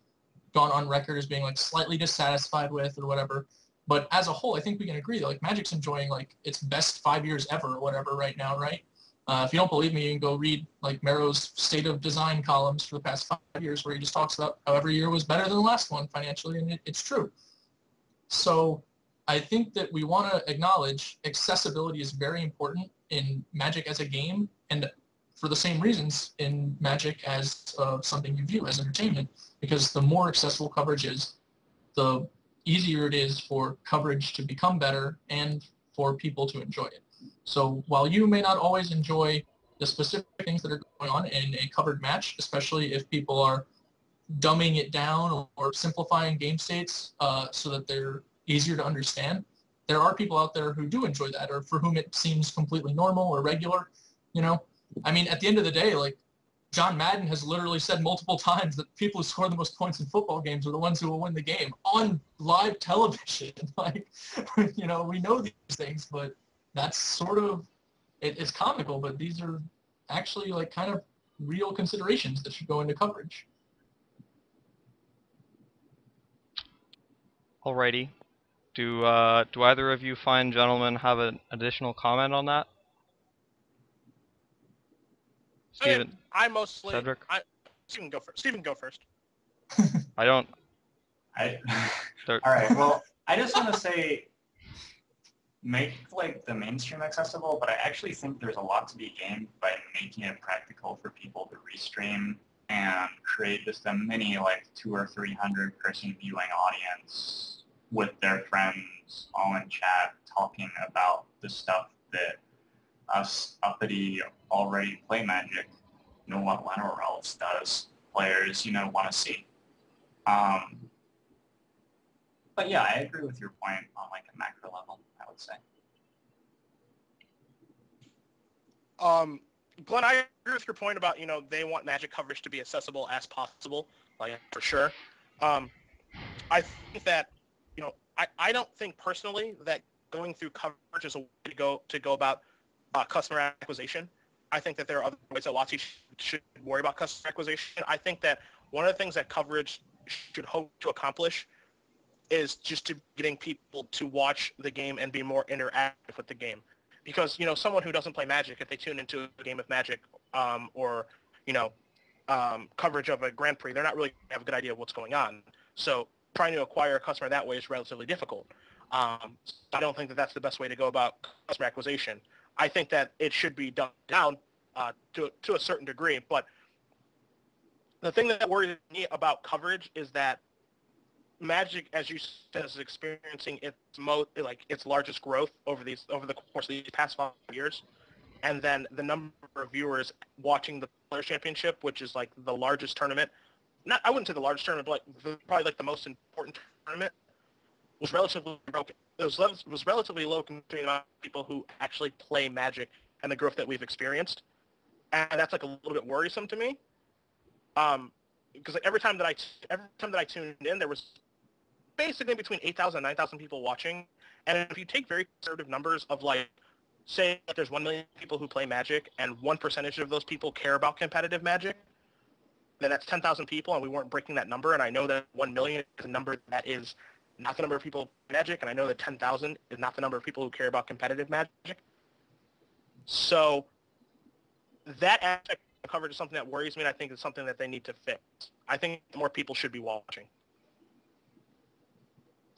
gone on record as being like slightly dissatisfied with or whatever. But as a whole, I think we can agree that like Magic's enjoying like its best 5 years ever or whatever right now, right? If you don't believe me, you can go read like Mero's State of Design columns for the past 5 years, where he just talks about how every year was better than the last one financially, and it's true. So I think that we want to acknowledge accessibility is very important in Magic as a game, and for the same reasons in Magic as something you view as entertainment, because the more accessible coverage is, the easier it is for coverage to become better and for people to enjoy it. So while you may not always enjoy the specific things that are going on in a covered match, especially if people are dumbing it down or simplifying game states so that they're easier to understand, there are people out there who do enjoy that, or for whom it seems completely normal or regular, you know? I mean, at the end of the day, like, John Madden has literally said multiple times that people who score the most points in football games are the ones who will win the game on live television. Like, you know, we know these things, but that's sort of, it's comical, but these are actually like kind of real considerations that should go into coverage. Alrighty. Do either of you fine gentlemen have an additional comment on that? Steven? I mostly... Cedric? Steven, go first. Steven, go first. I don't... All right, well, I just want to say, make like the mainstream accessible, but I actually think there's a lot to be gained by making it practical for people to restream and create just a mini like 200 or 300 person viewing audience with their friends all in chat talking about the stuff that us uppity already play Magic, you know, what Llanowar Elves does, players, you know, want to see. But yeah, I agree with your point on like a macro level, I would say. Glenn, I agree with your point about, you know, they want Magic coverage to be accessible as possible, like, for sure. I think that, you know, I don't think personally that going through coverage is a way to go about customer acquisition. I think that there are other ways that WotC should worry about customer acquisition. I think that one of the things that coverage should hope to accomplish is just to getting people to watch the game and be more interactive with the game. Because, you know, someone who doesn't play Magic, if they tune into a game of Magic or, you know, coverage of a Grand Prix, they're not really going to have a good idea of what's going on. So trying to acquire a customer that way is relatively difficult. I don't think that that's the best way to go about customer acquisition. I think that it should be done down to a certain degree. But the thing that worries me about coverage is that Magic, as you said, is experiencing its largest growth over the course of these past 5 years, and then the number of viewers watching the Players Championship, which is like the largest tournament. I wouldn't say the largest tournament, but probably like the most important tournament, was relatively broken. It was relatively low considering the amount of people who actually play Magic and the growth that we've experienced, and that's like a little bit worrisome to me. Because like every time that I tuned in, there was basically between 8,000 and 9,000 people watching. And if you take very conservative numbers of like, say that there's 1 million people who play Magic and 1% of those people care about competitive Magic, then that's 10,000 people, and we weren't breaking that number. And I know that 1 million is a number that is not the number of people who play Magic, and I know that 10,000 is not the number of people who care about competitive Magic. So that aspect of coverage is something that worries me, and I think it's something that they need to fix. I think more people should be watching.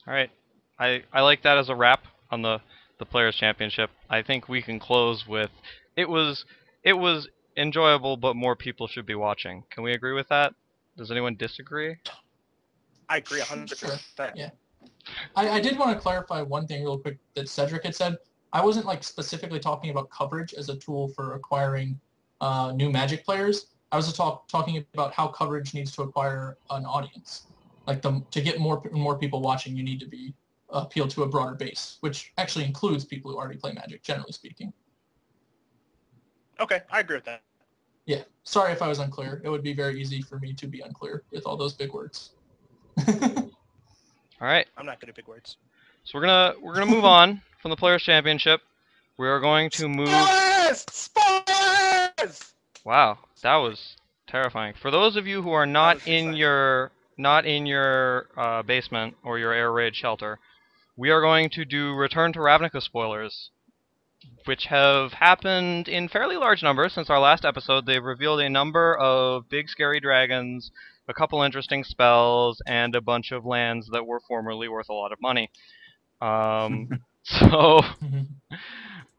All right. I like that as a wrap on the the Players' Championship, I think we can close with it was enjoyable, but more people should be watching. Can we agree with that? Does anyone disagree? I agree 100%. Sure. Yeah. I did want to clarify one thing real quick that Cedric had said. I wasn't like specifically talking about coverage as a tool for acquiring new Magic players. I was talking about how coverage needs to acquire an audience. Like to get more people watching, you need to be appeal to a broader base, which actually includes people who already play Magic, generally speaking. Okay, I agree with that. Yeah. Sorry if I was unclear. It would be very easy for me to be unclear with all those big words. All right. I'm not good at big words. So we're gonna move on from the Players' Championship. We are going to move. Spoilers! Wow, that was terrifying. For those of you who are not in your basement or your air raid shelter, we are going to do Return to Ravnica spoilers, which have happened in fairly large numbers since our last episode. They've revealed a number of big scary dragons, a couple interesting spells, and a bunch of lands that were formerly worth a lot of money. So,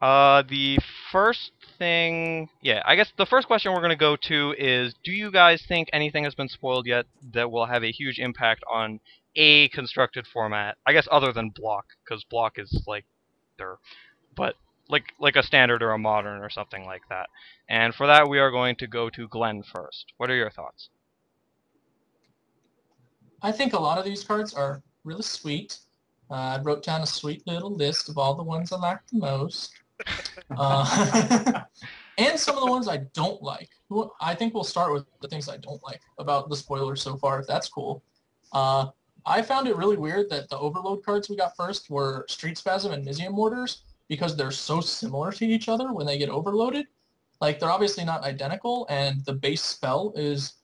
the first thing, I guess the first question we're going to go to is, do you guys think anything has been spoiled yet that will have a huge impact on a constructed format? I guess other than block, because block is like, but like a standard or a modern or something like that. And for that, we are going to go to Glenn first. What are your thoughts? I think a lot of these cards are really sweet. I wrote down a sweet little list of all the ones I like the most. And some of the ones I don't like. I think we'll start with the things I don't like about the spoilers so far, if that's cool. I found it really weird that the Overload cards we got first were Street Spasm and Mizium Mortars, because they're so similar to each other when they get overloaded. Like, they're obviously not identical, and the base spell is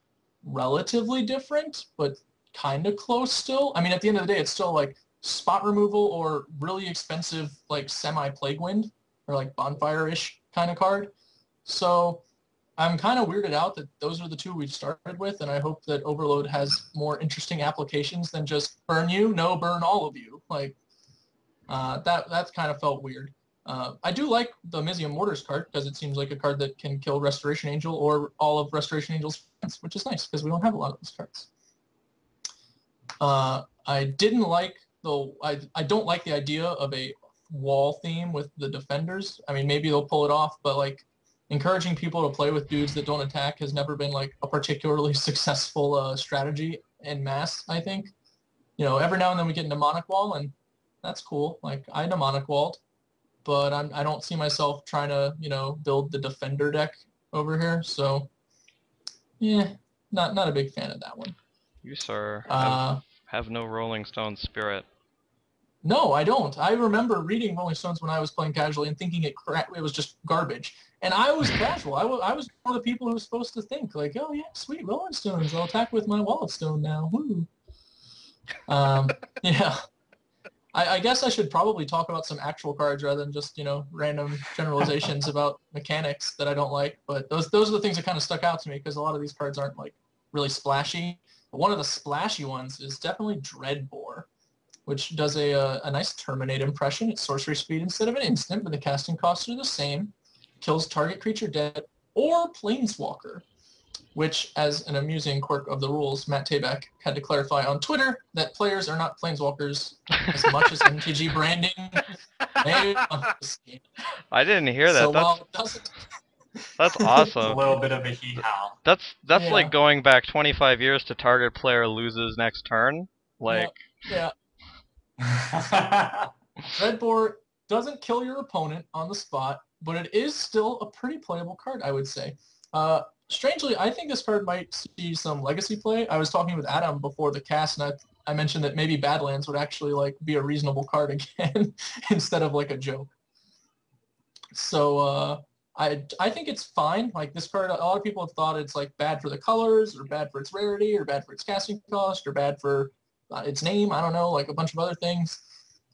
relatively different, but kind of close still. I mean, at the end of the day, it's still like spot removal or really expensive like semi-Plague Wind or like Bonfire-ish kind of card. So I'm kind of weirded out that those are the two we've started with, and I hope that Overload has more interesting applications than just burn you, no, burn all of you. Like, that kind of felt weird. I do like the Mizium Mortars card because it seems like a card that can kill Restoration Angel or all of Restoration Angel's friends, which is nice because we don't have a lot of those cards. I didn't like I don't like the idea of a wall theme with the defenders. I mean, maybe they'll pull it off, but like encouraging people to play with dudes that don't attack has never been like a particularly successful strategy en masse, I think. You know, every now and then we get mnemonic wall, and that's cool. Like, I mnemonic walled, but I don't see myself trying to, you know, build the defender deck over here. So, yeah, not a big fan of that one. You, sir, have no Rolling Stone spirit. No, I don't. I remember reading Rolling Stones when I was playing casually and thinking it was just garbage. And I was casual. I was one of the people who was supposed to think, like, oh, yeah, sweet Rolling Stones. I'll attack with my Wallet Stone now. Woo. Yeah. I guess I should probably talk about some actual cards rather than just, you know, random generalizations about mechanics that I don't like. But those are the things that kind of stuck out to me because a lot of these cards aren't, like, really splashy. But one of the splashy ones is definitely Dreadbore, which does a nice Terminate impression. It's sorcery speed instead of an instant, but the casting costs are the same. Kills target creature dead or Planeswalker, which, as an amusing quirk of the rules, Matt Tabak had to clarify on Twitter that players are not Planeswalkers as much as MTG branding. I didn't hear that. So that's awesome. A little bit of a hee-haw. That's like going back 25 years to target player loses next turn. Like, yeah. Dreadbore doesn't kill your opponent on the spot, but it is still a pretty playable card, I would say. Strangely, I think this card might see some legacy play. I was talking with Adam before the cast, and I mentioned that maybe Badlands would actually like be a reasonable card again instead of like a joke. So I think it's fine. Like, this card, a lot of people have thought it's like bad for the colors, or bad for its rarity, or bad for its casting cost, or bad for its name. I don't know, like a bunch of other things.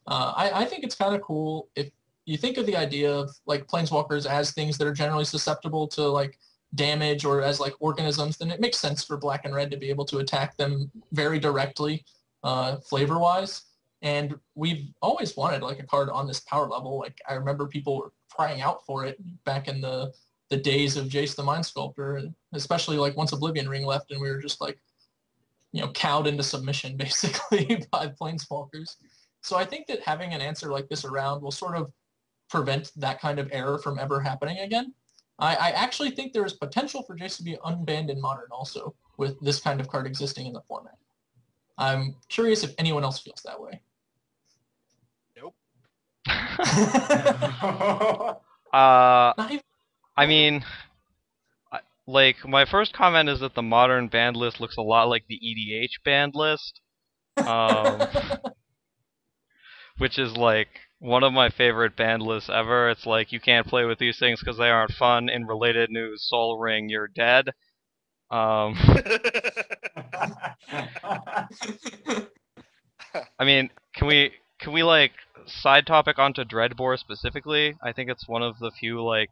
I think it's kind of cool if you think of the idea of like Planeswalkers as things that are generally susceptible to like damage or as like organisms, then it makes sense for Black and Red to be able to attack them very directly, flavor-wise. And we've always wanted like a card on this power level. Like I remember people were crying out for it back in the days of Jace the Mind Sculptor, and especially like once Oblivion Ring left and we were just like, cowed into submission basically by Planeswalkers. So I think that having an answer like this around will sort of prevent that kind of error from ever happening again. I actually think there is potential for Jace to be unbanned in Modern also, with this kind of card existing in the format. I'm curious if anyone else feels that way. Nope. I mean, like, my first comment is that the Modern banned list looks a lot like the EDH banned list. Which is, like, one of my favorite banned lists ever. It's like, you can't play with these things because they aren't fun. In related news, Soul Ring, you're dead. I mean, can we like side topic onto Dreadbore specifically? I think it's one of the few, like,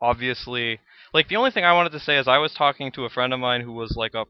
obviously, like, the only thing I wanted to say is I was talking to a friend of mine who was like a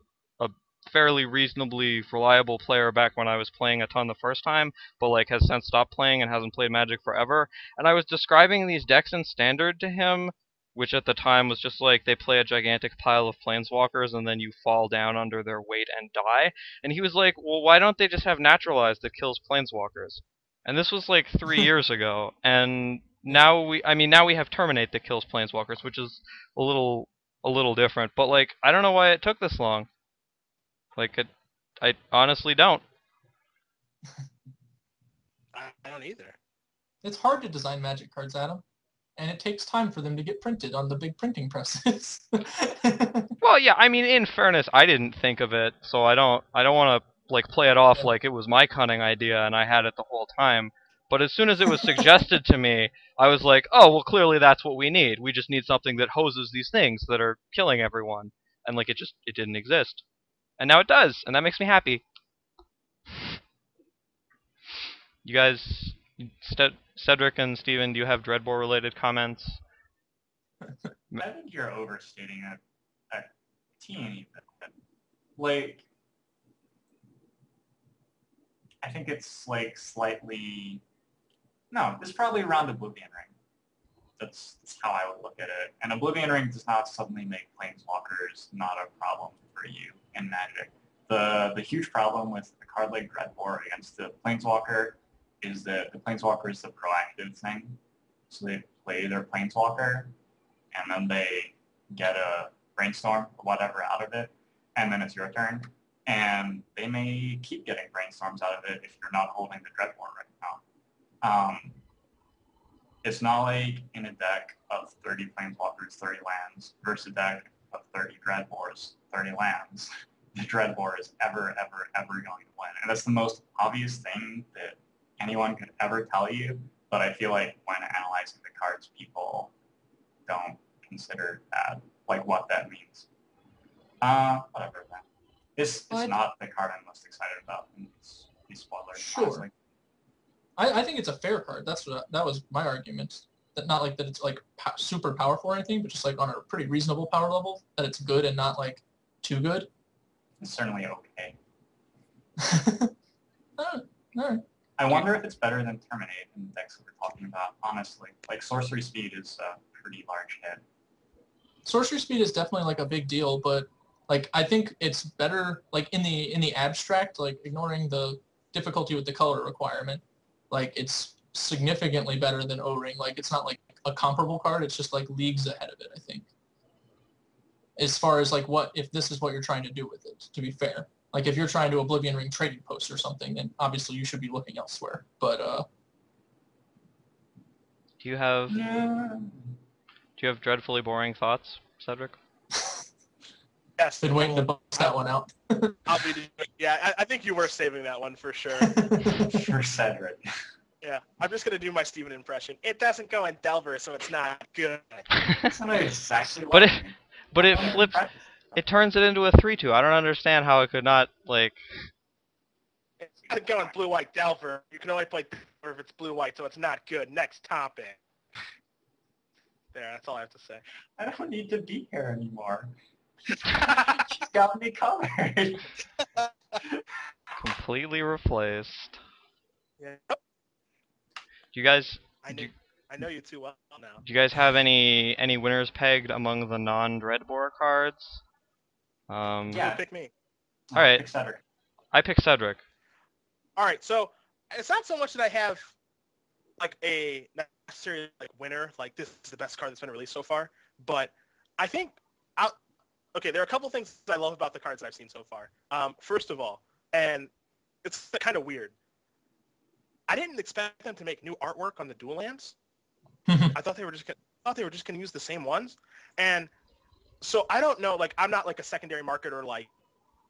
fairly reasonably reliable player back when I was playing a ton the first time, but like has since stopped playing and hasn't played Magic forever. And I was describing these decks in Standard to him, which at the time was just like they play a gigantic pile of Planeswalkers and then you fall down under their weight and die. And he was like, well, why don't they just have Naturalize that kills Planeswalkers? And this was like 3 years ago, and now we have Terminate that kills Planeswalkers, which is a little different. But like, I don't know why it took this long. Like, I honestly don't. I don't either. It's hard to design Magic cards, Adam, and it takes time for them to get printed on the big printing presses. Well, yeah, I mean, in fairness, I didn't think of it, so I don't want to like play it off like it was my cunning idea and I had it the whole time. But as soon as it was suggested to me, I was like, oh, well, clearly that's what we need. We just need something that hoses these things that are killing everyone. And like, it didn't exist. And now it does, and that makes me happy. You guys, Cedric and Steven, do you have Dreadbore-related comments? I think you're overstating it a teeny bit. Like, I think it's like slightly... No, it's probably around Oblivion Ring. That's how I would look at it. And Oblivion Ring does not suddenly make Planeswalkers not a problem for you in Magic. The huge problem with a card like Dreadbore against the Planeswalker is that the Planeswalker is the proactive thing. So they play their Planeswalker, and then they get a Brainstorm or whatever out of it, and then it's your turn. And they may keep getting Brainstorms out of it if you're not holding the Dreadbore right now. It's not like in a deck of 30 Planeswalkers, 30 lands, versus a deck of 30 Dreadbores, 30 lands. The Dreadbore is ever going to win. And that's the most obvious thing that anyone could ever tell you, but I feel like when analyzing the cards, people don't consider that, like what that means. Whatever then. It's not the card I'm most excited about in these spoilers, sure. Honestly. I think it's a fair card. That was my argument. That not like that it's like super powerful or anything, but just like on a pretty reasonable power level, that it's good and not like too good. It's certainly okay. All right. I wonder if it's better than Terminate in the decks that we're talking about, honestly. Like, Sorcery Speed is a pretty large hit. Sorcery Speed is definitely like a big deal, but like I think it's better like in the abstract, like ignoring the difficulty with the color requirement. Like, it's significantly better than O-Ring. Like, it's not like a comparable card. It's just like leagues ahead of it, I think. As far as like if this is what you're trying to do with it, to be fair. Like, if you're trying to Oblivion Ring Trading Post or something, then obviously you should be looking elsewhere. But do you have dreadfully boring thoughts, Cedric? Yes. Been waiting to bust that one out. I'll be yeah, I think you were saving that one for sure. For Cedric. Yeah, I'm just going to do my Steven impression. It doesn't go in Delver, so it's not good. That's not exactly what But it flips... It turns it into a 3-2. I don't understand how it could not, like... It's got to go in blue-white Delver. You can only play Delver if it's blue-white, so it's not good. Next topic. There, that's all I have to say. I don't need to be here anymore. She's got me covered. Completely replaced. Yeah. Do you guys I know you too well now. do you guys have any winners pegged among the non-Dreadbore cards? Who Yeah. picked me? All right. Pick Cedric. I picked Cedric. All right, so it's not so much that I have like a necessary like winner, like this is the best card that's been released so far, but I think okay, there are a couple things I love about the cards I've seen so far. First of all, and it's kind of weird, I didn't expect them to make new artwork on the dual lands. I thought they were just gonna use the same ones, and so I don't know. Like, I'm not like a secondary market or like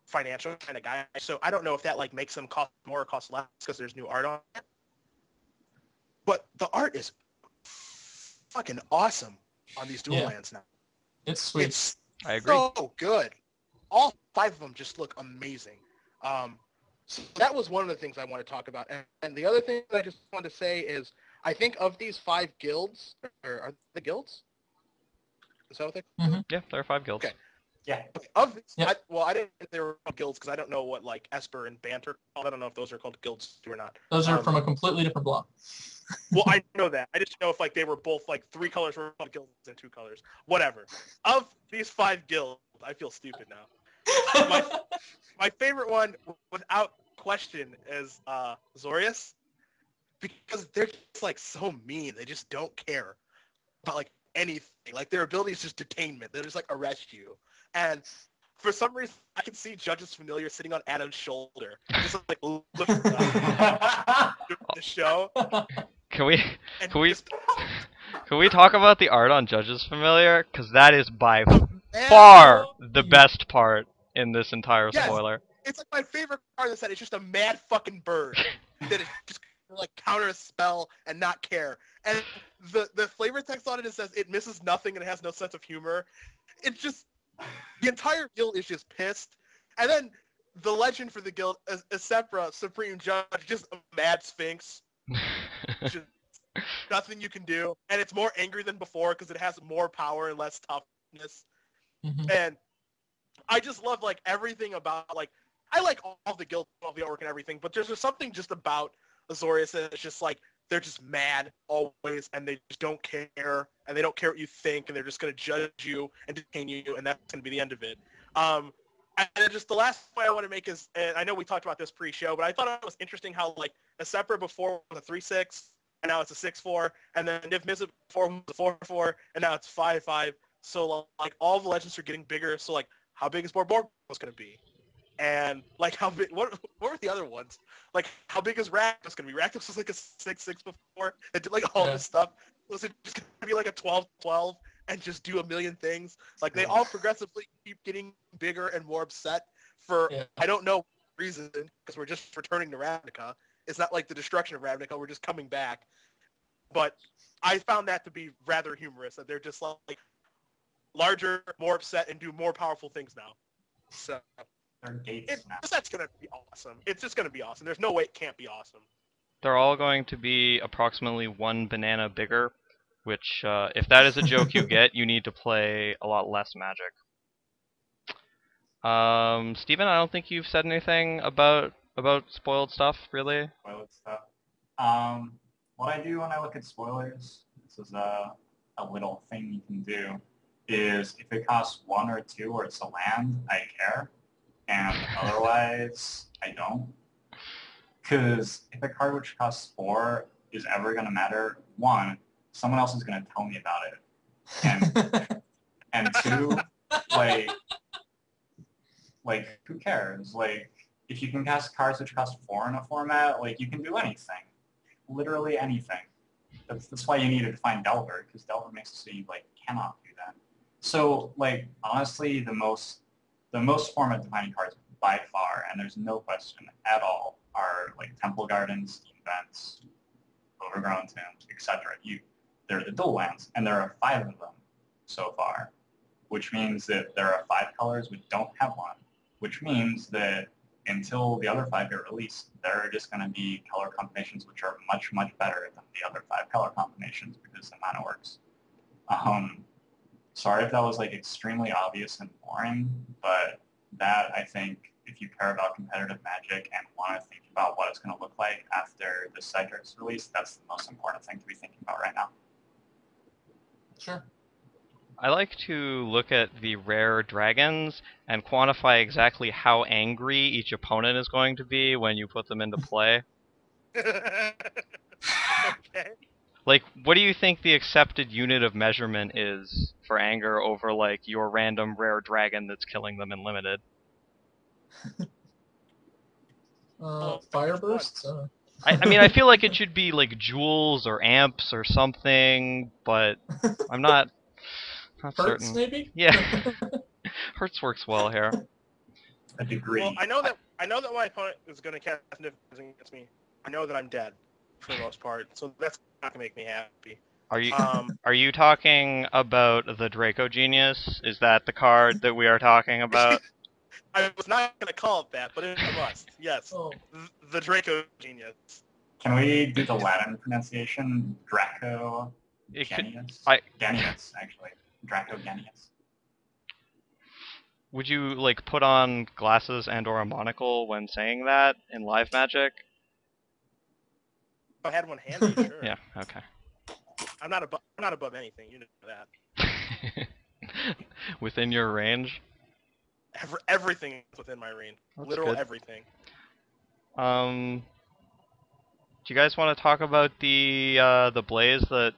financial kind of guy, so I don't know if that like makes them cost more or cost less because there's new art on it. But the art is fucking awesome on these dual lands now. It's sweet. It's I agree. so good. All 5 of them just look amazing. So that was one of the things I want to talk about. And the other thing I just wanted to say is, I think of these 5 guilds, or are they guilds? Is that what they? Yeah, there are 5 guilds. Okay. Yeah. Of these, Yep. I didn't think they were called guilds because I don't know what like Esper and Banter are called. I don't know if those are called guilds or not. Those are from a completely different block. Well, I know that. I just know if like they were both like 3 colors were called guilds and 2 colors. Whatever. Of these 5 guilds, I feel stupid now. My favorite one, without question, is Zorius, because they're just like so mean. They just don't care about like anything. Like their ability is just detainment. They'll just like arrest you. And for some reason, I can see Judge's Familiar sitting on Adam's shoulder, just like looking at the show. Can we And can we just, can we talk about the art on Judge's Familiar? Because that is by man, far the best part in this entire Yes. spoiler. It's like my favorite card in the set. It's just a mad fucking bird that is just like counter a spell and not care. And the flavor text on it says it misses nothing and it has no sense of humor. It's just the entire guild is just pissed. And then the legend for the guild is Sepra, Supreme Judge, just a mad sphinx. Just nothing you can do. And it's more angry than before because it has more power and less toughness. And I just love like everything about like I like all the guild, all the artwork and everything, but there's just something just about Azorius that it's just like they're just mad always and they just don't care and they don't care what you think and they're just gonna judge you and detain you and that's gonna be the end of it. And then just the last point I want to make is, and I know we talked about this pre-show, but I thought it was interesting how like a Sepra before was a 3/6 and now it's a 6/4, and then Niv Mizzet before was a 4/4 and now it's 5/5. So like all the legends are getting bigger. So like how big is Borborg was gonna be? And like how big? What were the other ones? Like how big is Rakdos gonna be? Rakdos was like a 6/6 before. It did like all this stuff. Was it just gonna be like a 12/12 and just do a million things? Like they all progressively keep getting bigger and more upset for I don't know reason because we're just returning to Ravnica. It's not like the destruction of Ravnica. We're just coming back. But I found that to be rather humorous that they're just like larger, more upset, and do more powerful things now. So. That's going to be awesome. It's just going to be awesome. There's no way it can't be awesome. They're all going to be approximately 1 banana bigger, which, if that is a joke you get, you need to play a lot less Magic. Steven, I don't think you've said anything about spoiled stuff, really. Spoiled stuff. What I do when I look at spoilers, this is a little thing you can do, is if it costs 1 or 2 or it's a land, I care. And otherwise, I don't. Because if a card which costs 4 is ever going to matter, 1, someone else is going to tell me about it. And 2, like who cares? Like, if you can cast cards which cost 4 in a format, like, you can do anything. Literally anything. That's why you need to find Delver, because Delver makes it so you, like, cannot do that. So, like, honestly, the most format defining cards by far, and there's no question at all, are like Temple Gardens, Events, Overgrown Tombs, etc. They're the dual lands, and there are 5 of them so far, which means that there are 5 colors which don't have 1, which means that until the other 5 get released, there are just going to be color combinations which are much, much better than the other 5 color combinations because the mana works. Sorry if that was like extremely obvious and boring, but that, I think, if you care about competitive Magic and want to think about what it's going to look like after the Cedric's release, that's the most important thing to be thinking about right now. Sure. I like to look at the rare dragons and quantify exactly how angry each opponent is going to be when you put them into play. Okay. Like, what do you think the accepted unit of measurement is for anger over, like, your random rare dragon that's killing them in limited? Fire bursts? I mean, I feel like it should be, like, joules or amps or something, but I'm not Hertz, certain. maybe? Yeah. Hertz works well here. A degree. Well, I know that my opponent is going to cast difference against me. I know that I'm dead for the most part, so that's not going to make me happy. Are you talking about the Draco Genius? Is that the card that we are talking about? I was not going to call it that, but it must. Yes, Oh. The Draco Genius. Can we do the Latin pronunciation? Draco Genius? Genius, actually. Draco Genius. Would you, like, put on glasses and or a monocle when saying that in live Magic? If I had one handy, sure. Yeah, okay. I'm not above anything, you know that. Within your range? Everything is within my range. That's Literal good. everything. Do you guys want to talk about the blaze that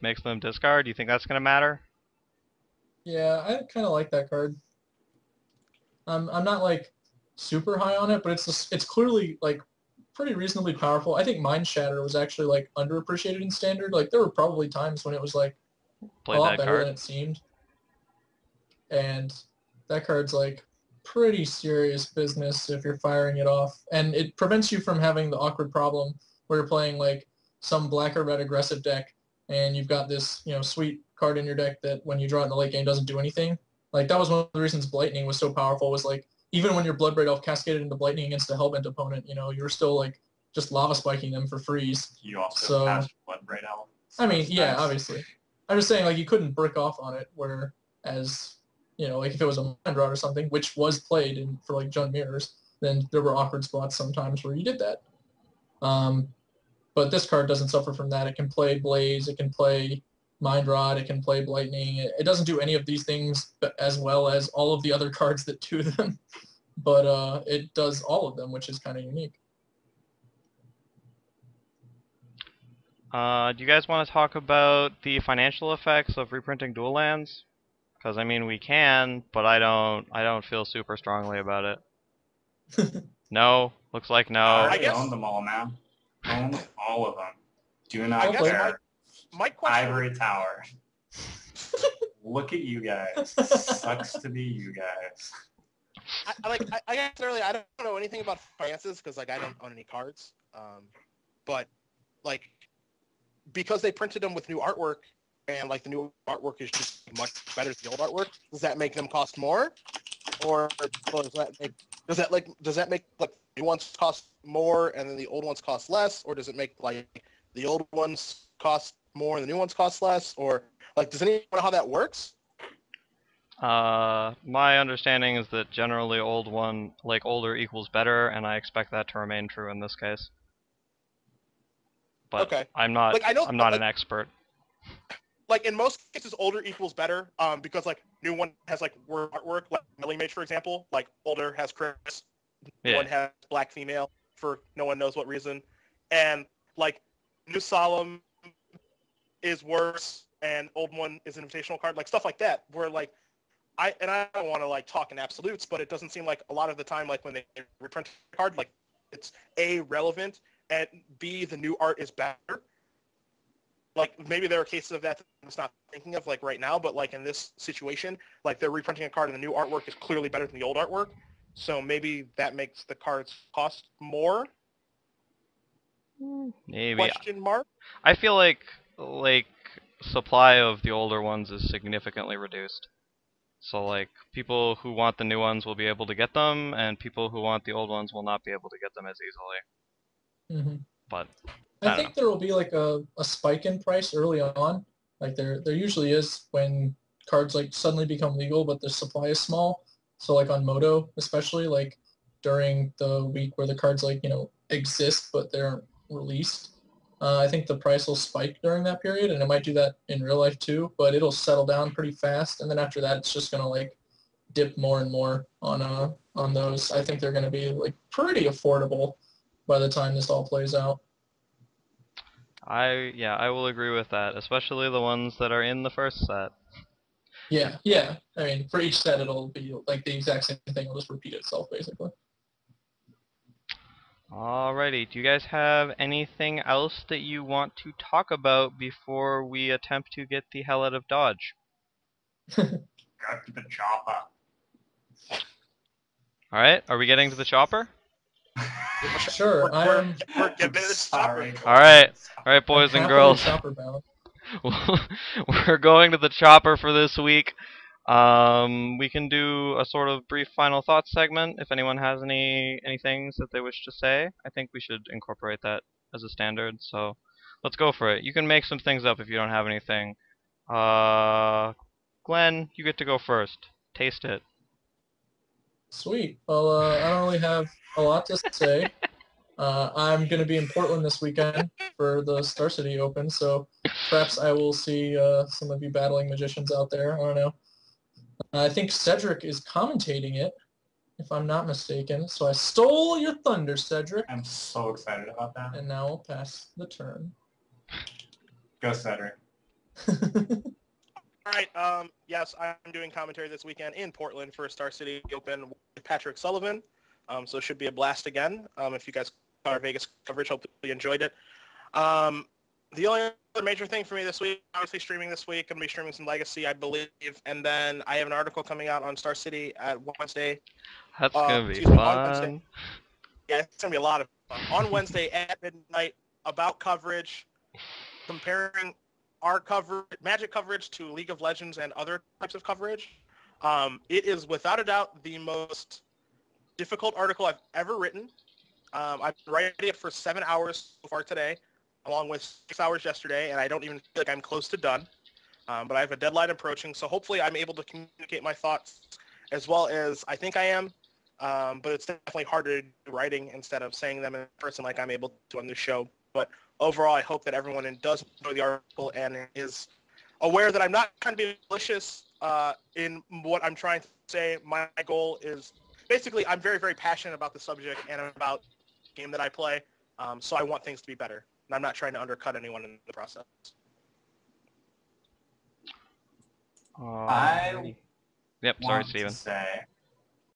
makes them discard? Do you think that's gonna matter? Yeah, I kind of like that card. I'm not like super high on it, but it's clearly like pretty reasonably powerful. I think Mind Shatter was actually like underappreciated in Standard. Like there were probably times when it was like a lot better than it seemed. And that card's like pretty serious business if you're firing it off. And it prevents you from having the awkward problem where you're playing like some black or red aggressive deck and you've got this, sweet card in your deck that when you draw it in the late game doesn't do anything. Like that was one of the reasons Blightning was so powerful, was like even when your Bloodbraid Elf cascaded into Blightning against a Hellbent opponent, you were still like just lava spiking them for freeze. You also cast Bloodbraid Elf. So, I mean, yeah, obviously. I'm just saying, like, you couldn't brick off on it, whereas, like if it was a Mind Rod or something, which was played for like Jund Mirrors, then there were awkward spots sometimes where you did that. But this card doesn't suffer from that. It can play Blaze, it can play Mind Rod, it can play Blightning. It doesn't do any of these things as well as all of the other cards that do them, but it does all of them, which is kind of unique. Do you guys want to talk about the financial effects of reprinting dual lands? Because I mean, we can, but I don't feel super strongly about it. No, looks like no. I own them all now. Own all of them. Do not care. My question. Ivory Tower. Look at you guys. Sucks to be you guys. I guess earlier I don't know anything about finances because like I don't own any cards. But like because they printed them with new artwork and like the new artwork is just much better than the old artwork, does that make them cost more? Or does that make like new ones cost more and then the old ones cost less? Or does it make like the old ones cost more and the new ones cost less? Or like does anyone know how that works? My understanding is that generally older equals better, and I expect that to remain true in this case. But okay. I'm not an expert. Like in most cases, older equals better, because like new one has like word artwork, like Milling Mage, for example. Like older has Chris, one has Black Female for no one knows what reason, and like new Solemn is worse, and old one is an invitational card, like stuff like that. Where like I don't want to like talk in absolutes, but it doesn't seem like a lot of the time, like when they reprint a card, like it's A, relevant, and B, the new art is better. Like maybe there are cases of that I'm just not thinking of like right now, but like in this situation, like they're reprinting a card and the new artwork is clearly better than the old artwork. So maybe that makes the cards cost more. Maybe. Question mark? I feel like supply of the older ones is significantly reduced. So like people who want the new ones will be able to get them, and people who want the old ones will not be able to get them as easily. Mm-hmm. But I think there will be like a spike in price early on. Like there usually is when cards like suddenly become legal, but the supply is small. So like on Moto, especially like during the week where the cards like, exist but they're released, I think the price will spike during that period, and it might do that in real life too, but it'll settle down pretty fast, and then after that it's just gonna like dip more and more on those. I think they're gonna be like pretty affordable by the time this all plays out. I will agree with that, especially the ones that are in the first set. Yeah. I mean, for each set it'll be like the exact same thing. It'll just repeat itself basically. Alrighty, do you guys have anything else that you want to talk about before we attempt to get the hell out of Dodge? Go to the chopper. Alright, are we getting to the chopper? Sure, We're getting to the Sorry. Alright, boys I'm and happily girls. chopper bound. We're going to the chopper for this week. We can do a sort of brief final thoughts segment if anyone has any things that they wish to say. I think we should incorporate that as a standard, so let's go for it. You can make some things up if you don't have anything. Glenn, you get to go first. Taste it. Sweet. Well, I don't really have a lot to say. I'm going to be in Portland this weekend for the Star City Open, so perhaps I will see some of you battling magicians out there. I don't know. I think Cedric is commentating it, if I'm not mistaken. So I stole your thunder, Cedric. I'm so excited about that. And now I'll pass the turn. Go, Cedric. All right. Yes, I'm doing commentary this weekend in Portland for Star City Open with Patrick Sullivan. So it should be a blast again. If you guys saw our Vegas coverage, hopefully you enjoyed it. The only other major thing for me this week, obviously streaming this week, I'm going to be streaming some Legacy, I believe. And then I have an article coming out on Star City at Wednesday. That's going to be on Wednesday. fun. Yeah, it's going to be a lot of fun. On Wednesday at midnight about coverage, comparing our coverage, Magic coverage to League of Legends and other types of coverage. It is without a doubt the most difficult article I've ever written. I've been writing it for 7 hours so far today, along with 6 hours yesterday, and I don't even feel like I'm close to done. But I have a deadline approaching, so hopefully I'm able to communicate my thoughts as well as I think I am. But it's definitely harder to do writing instead of saying them in person like I'm able to on this show. But overall, I hope that everyone does enjoy the article and is aware that I'm not trying to be malicious in what I'm trying to say. My goal is basically I'm very, very passionate about the subject and about the game that I play. So I want things to be better. And I'm not trying to undercut anyone in the process. Yep, sorry, Want Steven. to say